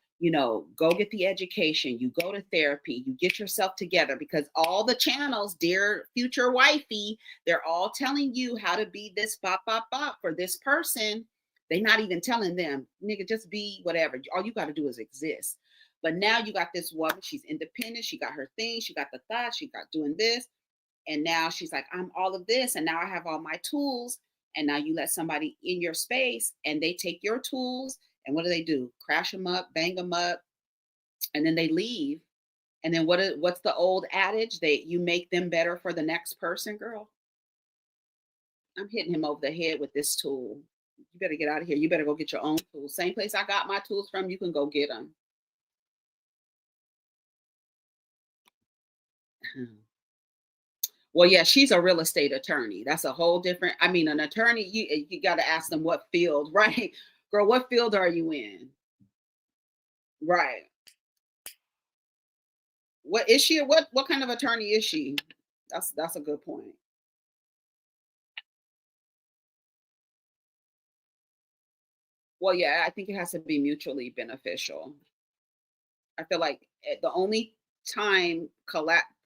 go get the education, you go to therapy, you get yourself together, because all the channels, dear future wifey, they're all telling you how to be this bop bop bop for this person. They're not even telling them, nigga, just be whatever. All you got to do is exist. But now you got this woman, she's independent, she got her thing, she got the thoughts, she got doing this. And now she's like, I'm all of this. And now I have all my tools. And now you let somebody in your space and they take your tools. And what do? Crash them up, bang them up, and then they leave. And then what's the old adage? You make them better for the next person, girl. I'm hitting him over the head with this tool. You better get out of here. You better go get your own tools. Same place I got my tools from, you can go get them. Well, yeah, she's a real estate attorney. That's a whole different. I mean, an attorney, you got to ask them what field, right? Girl, what field are you in? Right. What is she? What kind of attorney is she? That's a good point. Well, yeah, I think it has to be mutually beneficial. I feel like the only time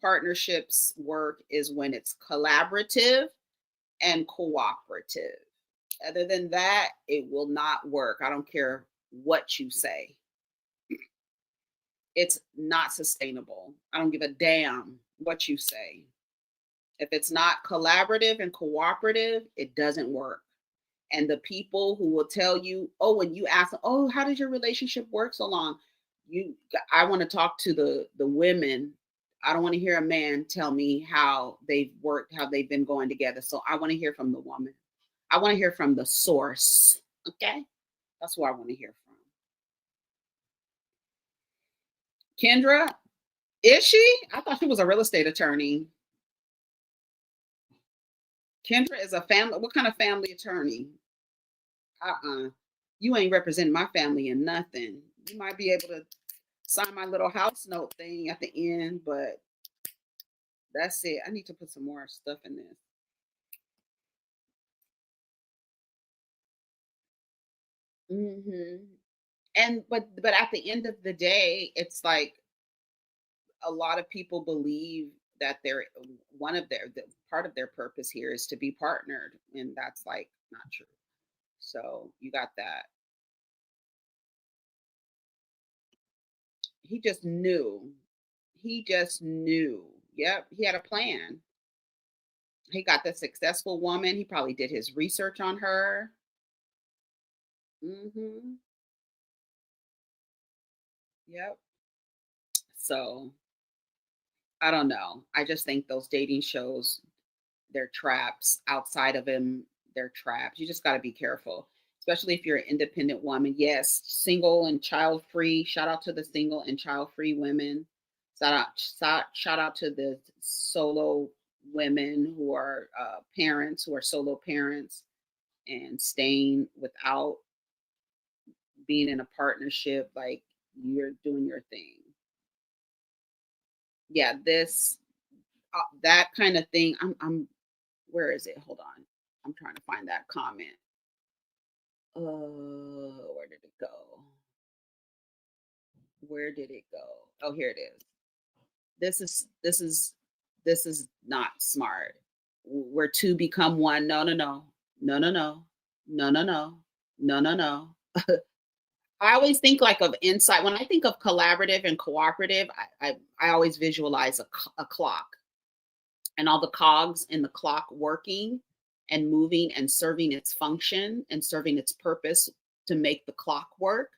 partnerships work is when it's collaborative and cooperative. Other than that, it will not work. I don't care what you say. It's not sustainable. I don't give a damn what you say. If it's not collaborative and cooperative, it doesn't work. And the people who will tell you, oh, when you ask, oh, how does your relationship work so long? You, I want to talk to the women. I don't want to hear a man tell me how they've worked, how they've been going together. So I want to hear from the woman. I want to hear from the source. Okay, that's what I want to hear from. Kendra, is she? I thought she was a real estate attorney. Kendra is a family. What kind of family attorney? You ain't representing my family in nothing. You might be able to sign my little house note thing at the end, but that's it. I need to put some more stuff in this. hmm And but at the end of the day, it's like a lot of people believe that they're one of their the, part of their purpose here is to be partnered, and that's like not true. So you got that. He just knew. He just knew. Yep, he had a plan. He got the successful woman. He probably did his research on her. hmm Yep. So I don't know. I just think those dating shows, they're traps. Outside of him, they're traps. You just got to be careful, especially if you're an independent woman. Yes, single and child free. Shout out to the single and child free women. Shout out to the solo women who are parents, who are solo parents and staying without being in a partnership. Like you're doing your thing. Yeah, this that kind of thing. Where is it? Hold on. I'm trying to find that comment. Where did it go? Where did it go? Oh, here it is. This is not smart. We're two become one. No, no, no. No, no, no. No, no, no. No, no, no. I always think like of insight. When I think of collaborative and cooperative, I always visualize a clock and all the cogs in the clock working and moving and serving its function and serving its purpose to make the clock work.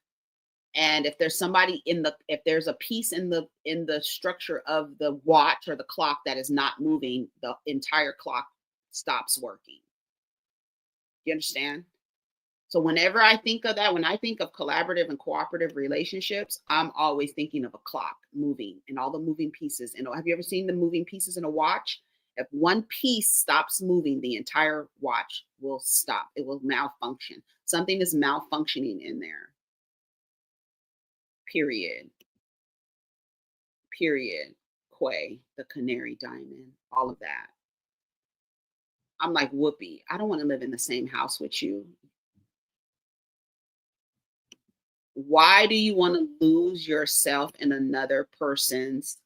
And if there's somebody if there's a piece in the structure of the watch or the clock that is not moving, the entire clock stops working. You understand? So whenever I think of that, when I think of collaborative and cooperative relationships, I'm always thinking of a clock moving and all the moving pieces. And have you ever seen the moving pieces in a watch? If one piece stops moving, the entire watch will stop. It will malfunction. Something is malfunctioning in there. Period. Period. Quay, the canary diamond, all of that. I'm like, Whoopi, I don't want to live in the same house with you. Why do you want to lose yourself in another person's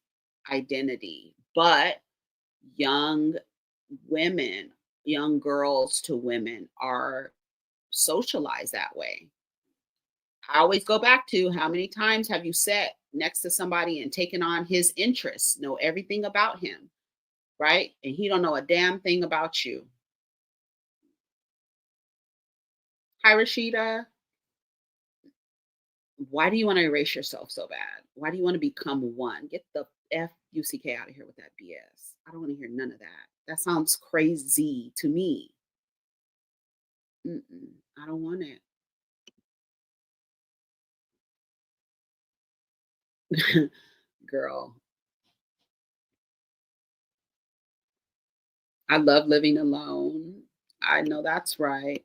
identity? But young women, young girls to women are socialized that way. I always go back to how many times have you sat next to somebody and taken on his interests, know everything about him, right? And he don't know a damn thing about you. Hi, Rashida. Why do you want to erase yourself so bad? Why do you want to become one? Get the fuck out of here with that BS. I don't want to hear none of that. That sounds crazy to me. I don't want it. Girl, I love living alone. I know that's right.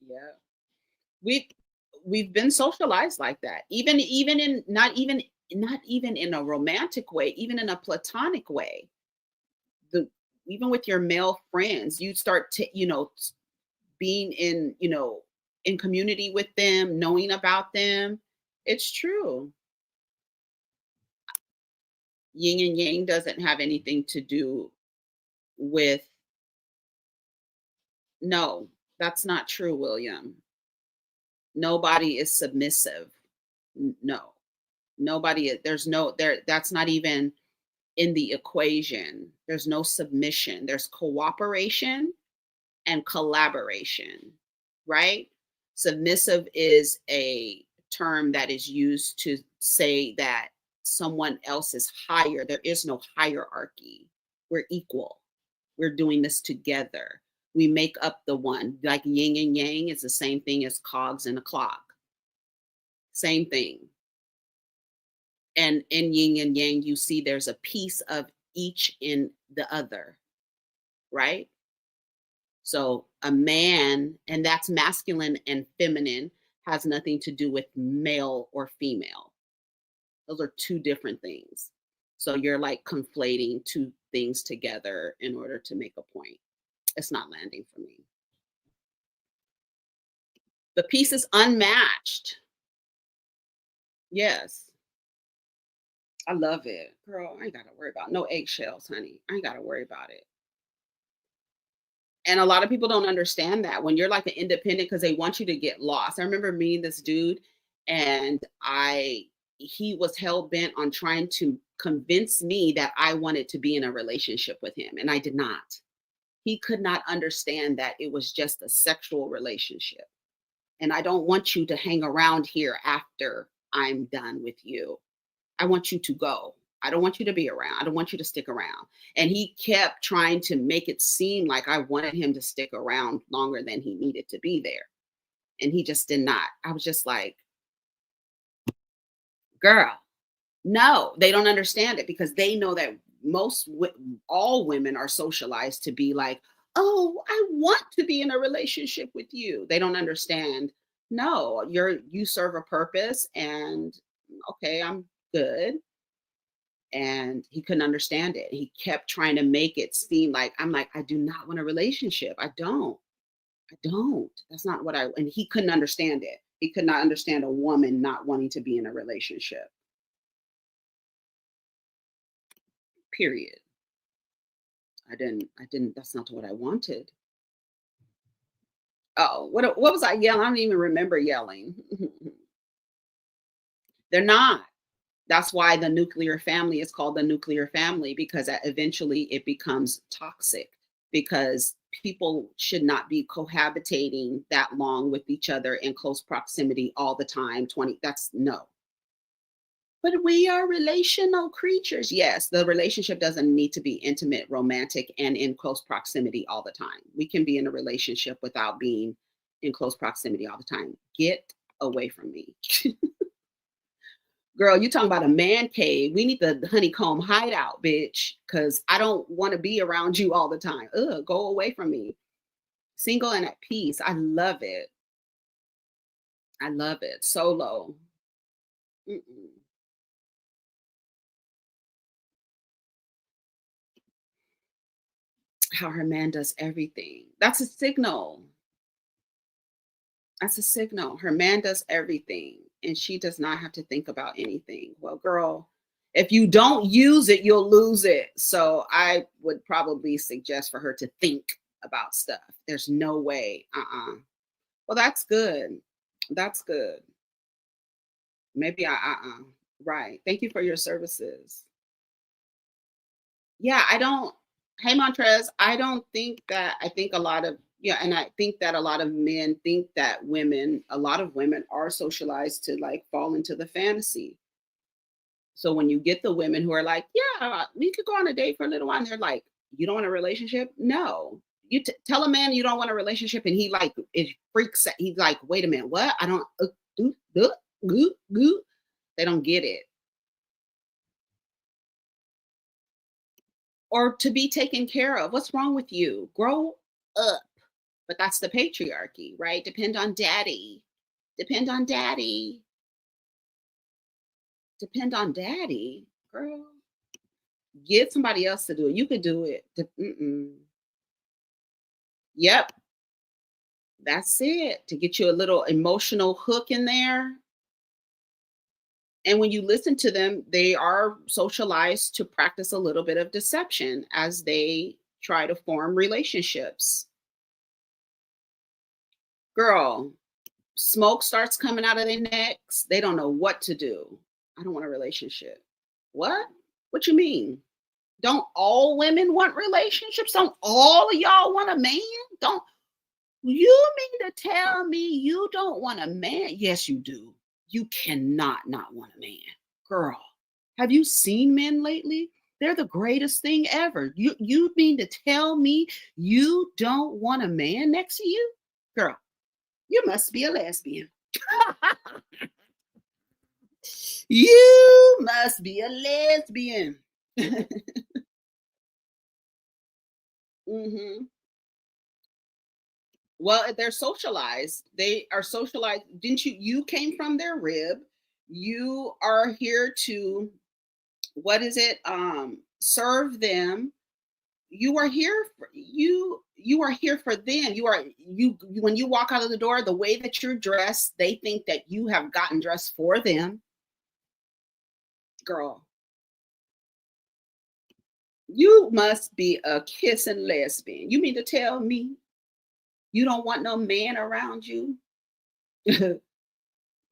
Yeah. We we've been socialized like that. Even in not even in a romantic way, even in a platonic way. The Even with your male friends, you start to, being in, in community with them, knowing about them. It's true. Yin and yang doesn't have anything to do with, no, that's not true, William. Nobody is submissive. No. Nobody there's no there that's not even in the equation. There's no submission. There's cooperation and collaboration, right? Submissive is a term that is used to say that someone else is higher. There is no hierarchy. We're equal. We're doing this together. We make up the one. Like yin and yang is the same thing as cogs in a clock. Same thing. And in yin and yang, you see there's a piece of each in the other, right? So a man, and that's masculine and feminine, has nothing to do with male or female. Those are two different things. So you're like conflating two things together in order to make a point. It's not landing for me. The piece is unmatched. Yes. I love it. Girl, I ain't got to worry about no eggshells, honey. I ain't got to worry about it. And a lot of people don't understand that when you're like an independent because they want you to get lost. I remember meeting this dude and he was hell bent on trying to convince me that I wanted to be in a relationship with him. And I did not. He could not understand that it was just a sexual relationship. And I don't want you to hang around here after I'm done with you. I want you to go. I don't want you to be around. I don't want you to stick around. And he kept trying to make it seem like I wanted him to stick around longer than he needed to be there. And he just did not. I was just like, girl, no, they don't understand it because they know that all women are socialized to be like, oh, I want to be in a relationship with you. They don't understand. No, you serve a purpose and okay, I'm good. And he couldn't understand it. He kept trying to make it seem like I'm like, I do not want a relationship. I don't. I don't. That's not what and he couldn't understand it. He could not understand a woman not wanting to be in a relationship. Period. I didn't that's not what I wanted. Oh, what was I yelling? I don't even remember yelling. They're not. That's why the nuclear family is called the nuclear family because eventually it becomes toxic because people should not be cohabitating that long with each other in close proximity all the time. 20, that's no. But we are relational creatures. Yes, the relationship doesn't need to be intimate, romantic, and in close proximity all the time. We can be in a relationship without being in close proximity all the time. Get away from me. Girl, you talking about a man cave. We need the honeycomb hideout, bitch, because I don't want to be around you all the time. Ugh, go away from me. Single and at peace. I love it. I love it. Solo. Mm-mm. How her man does everything. That's a signal. That's a signal. Her man does everything and she does not have to think about anything. Well, girl, if you don't use it, you'll lose it. So I would probably suggest for her to think about stuff. There's no way. Well, that's good. That's good. Maybe right. Thank you for your services. Yeah, I don't hey Montrez, I don't think that I think a lot of yeah, and I think that a lot of men think that a lot of women are socialized to like fall into the fantasy. So when you get the women who are like, yeah, we could go on a date for a little while, and they're like, you don't want a relationship? No. You tell a man you don't want a relationship, and he like it freaks. He's like, wait a minute, what? I don't. Goo, goo. They don't get it. Or to be taken care of. What's wrong with you? Grow up. But that's the patriarchy, right? Depend on daddy. Depend on daddy. Depend on daddy. Girl, get somebody else to do it. You could do it. Mm-mm. Yep, that's it. To get you a little emotional hook in there. And when you listen to them, they are socialized to practice a little bit of deception as they try to form relationships. Girl, smoke starts coming out of their necks. They don't know what to do. I don't want a relationship. What? What you mean? Don't all women want relationships? Don't all of y'all want a man? Don't you mean to tell me you don't want a man? Yes, you do. You cannot not want a man. Girl, have you seen men lately? They're the greatest thing ever. You mean to tell me you don't want a man next to you? Girl, you must be a lesbian. You must be a lesbian. Hmm. Well, they're socialized. They are socialized. Didn't you? You came from their rib. You are here to, what is it? Serve them. You are here for you. You are here for them. When you walk out of the door, the way that you're dressed, they think that you have gotten dressed for them. Girl, you must be a kissing lesbian. You mean to tell me you don't want no man around you?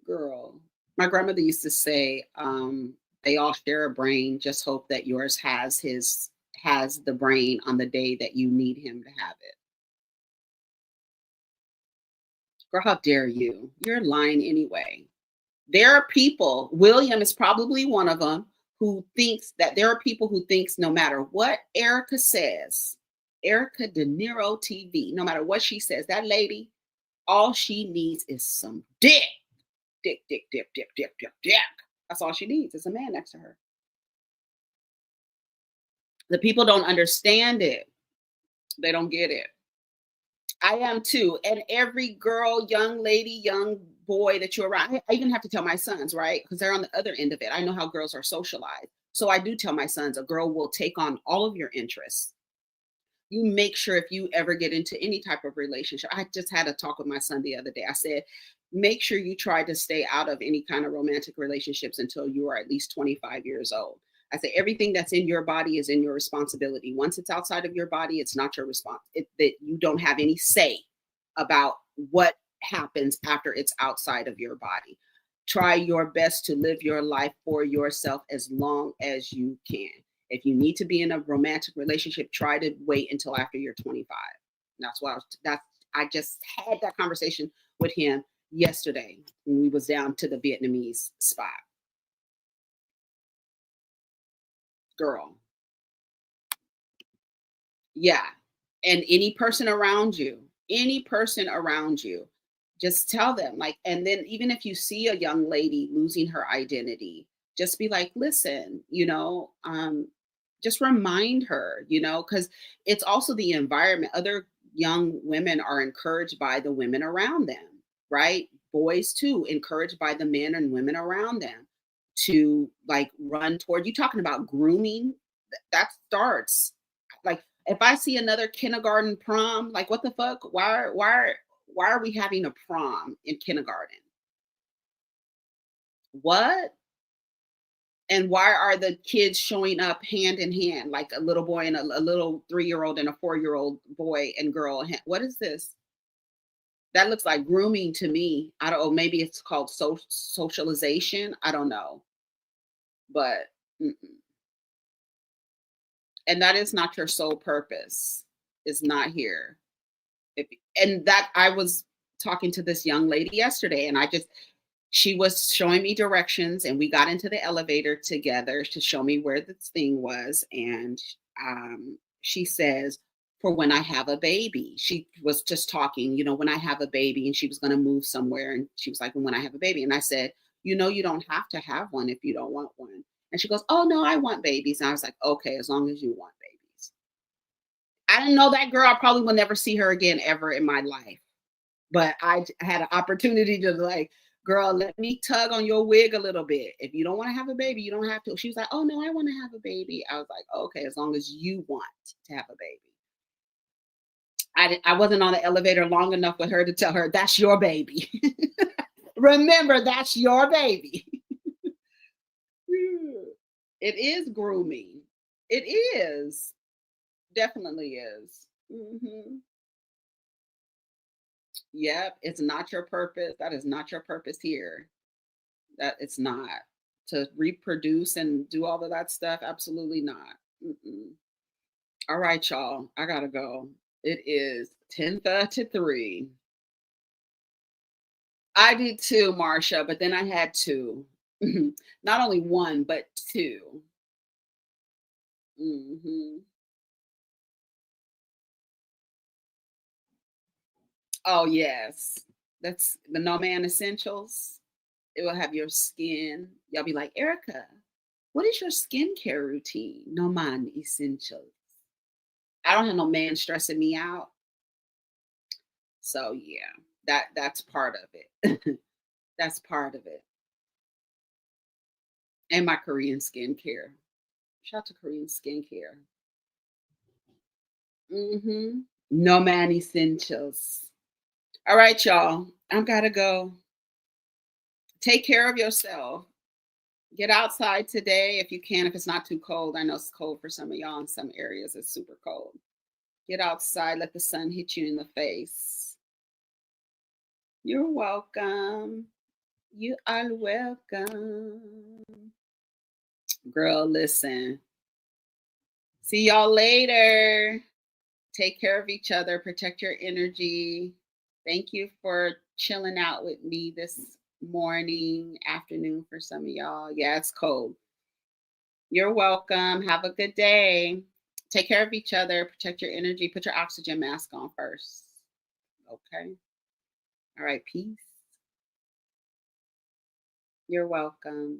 Girl, my grandmother used to say, they all share a brain. Just hope that yours has the brain on the day that you need him to have it. Girl, how dare you? You're lying anyway. There are people, William is probably one of them, who thinks that there are people who thinks no matter what Erica says, Erica De Niro TV, no matter what she says, that lady, all she needs is some dick. Dick, dick, dick, dick, dick, dick, dick. That's all she needs is a man next to her. The people don't understand it. They don't get it. I am too. And every girl, young lady, young boy that you're around, I even have to tell my sons, right? Because they're on the other end of it. I know how girls are socialized. So I do tell my sons a girl will take on all of your interests. You make sure if you ever get into any type of relationship. I just had a talk with my son the other day. I said, make sure you try to stay out of any kind of romantic relationships until you are at least 25 years old. I say everything that's in your body is in your responsibility. Once it's outside of your body, it's not your response. That you don't have any say about what happens after it's outside of your body. Try your best to live your life for yourself as long as you can. If you need to be in a romantic relationship, try to wait until after you're 25. That's why I just had that conversation with him yesterday when we was down to the Vietnamese spot. Girl. Yeah. And any person around you, just tell them, like, and then even if you see a young lady losing her identity, just be like, listen, just remind her, because it's also the environment. Other young women are encouraged by the women around them, right? Boys too, encouraged by the men and women around them to like run toward you. Talking about grooming, that starts like if I see another kindergarten prom, like what the fuck? Why are we having a prom in kindergarten? What? And why are the kids showing up hand in hand, like a little boy and a little 3-year-old and a 4-year-old boy and girl? What is this? That looks like grooming to me. I don't know. Maybe it's called socialization. I don't know. But, and that is not your sole purpose. It's not here. And that I was talking to this young lady yesterday, and she was showing me directions, and we got into the elevator together to show me where this thing was. And she says, for when I have a baby. She was just talking, when I have a baby, and she was going to move somewhere. And she was like, when I have a baby. And I said, you don't have to have one if you don't want one. And she goes, oh, no, I want babies. And I was like, okay, as long as you want babies. I didn't know that girl. I probably will never see her again ever in my life. But I had an opportunity to like, girl, let me tug on your wig a little bit. If you don't want to have a baby, you don't have to. She was like, oh, no, I want to have a baby. I was like, okay, as long as you want to have a baby. I wasn't on the elevator long enough with her to tell her, that's your baby. Remember, that's your baby. It is grooming. It is. Definitely is. Yep, it's not your purpose. That is not your purpose here. That it's not. To reproduce and do all of that stuff, absolutely not. Mm-mm. All right, y'all. I gotta go. It is 10:33. I did too, Marsha, but then I had two. Not only one, but two. Hmm. Oh, yes. That's the No Man Essentials. It will have your skin. Y'all be like, Erica, what is your skincare routine? No Man Essentials. I don't have no man stressing me out. So yeah, that's part of it. That's part of it. And my Korean skincare. Shout out to Korean skincare. No Man Essentials. All right, y'all. I gotta go. Take care of yourself. Get outside today if you can, if it's not too cold. I know it's cold for some of y'all in some areas. It's super cold. Get outside, let the sun hit you in the face. You're welcome. You are welcome. Girl, listen. See y'all later. Take care of each other, protect your energy. Thank you for chilling out with me this morning, afternoon for some of y'all. Yeah, it's cold. You're welcome. Have a good day. Take care of each other, protect your energy, put your oxygen mask on first. Okay. All right. Peace. You're welcome.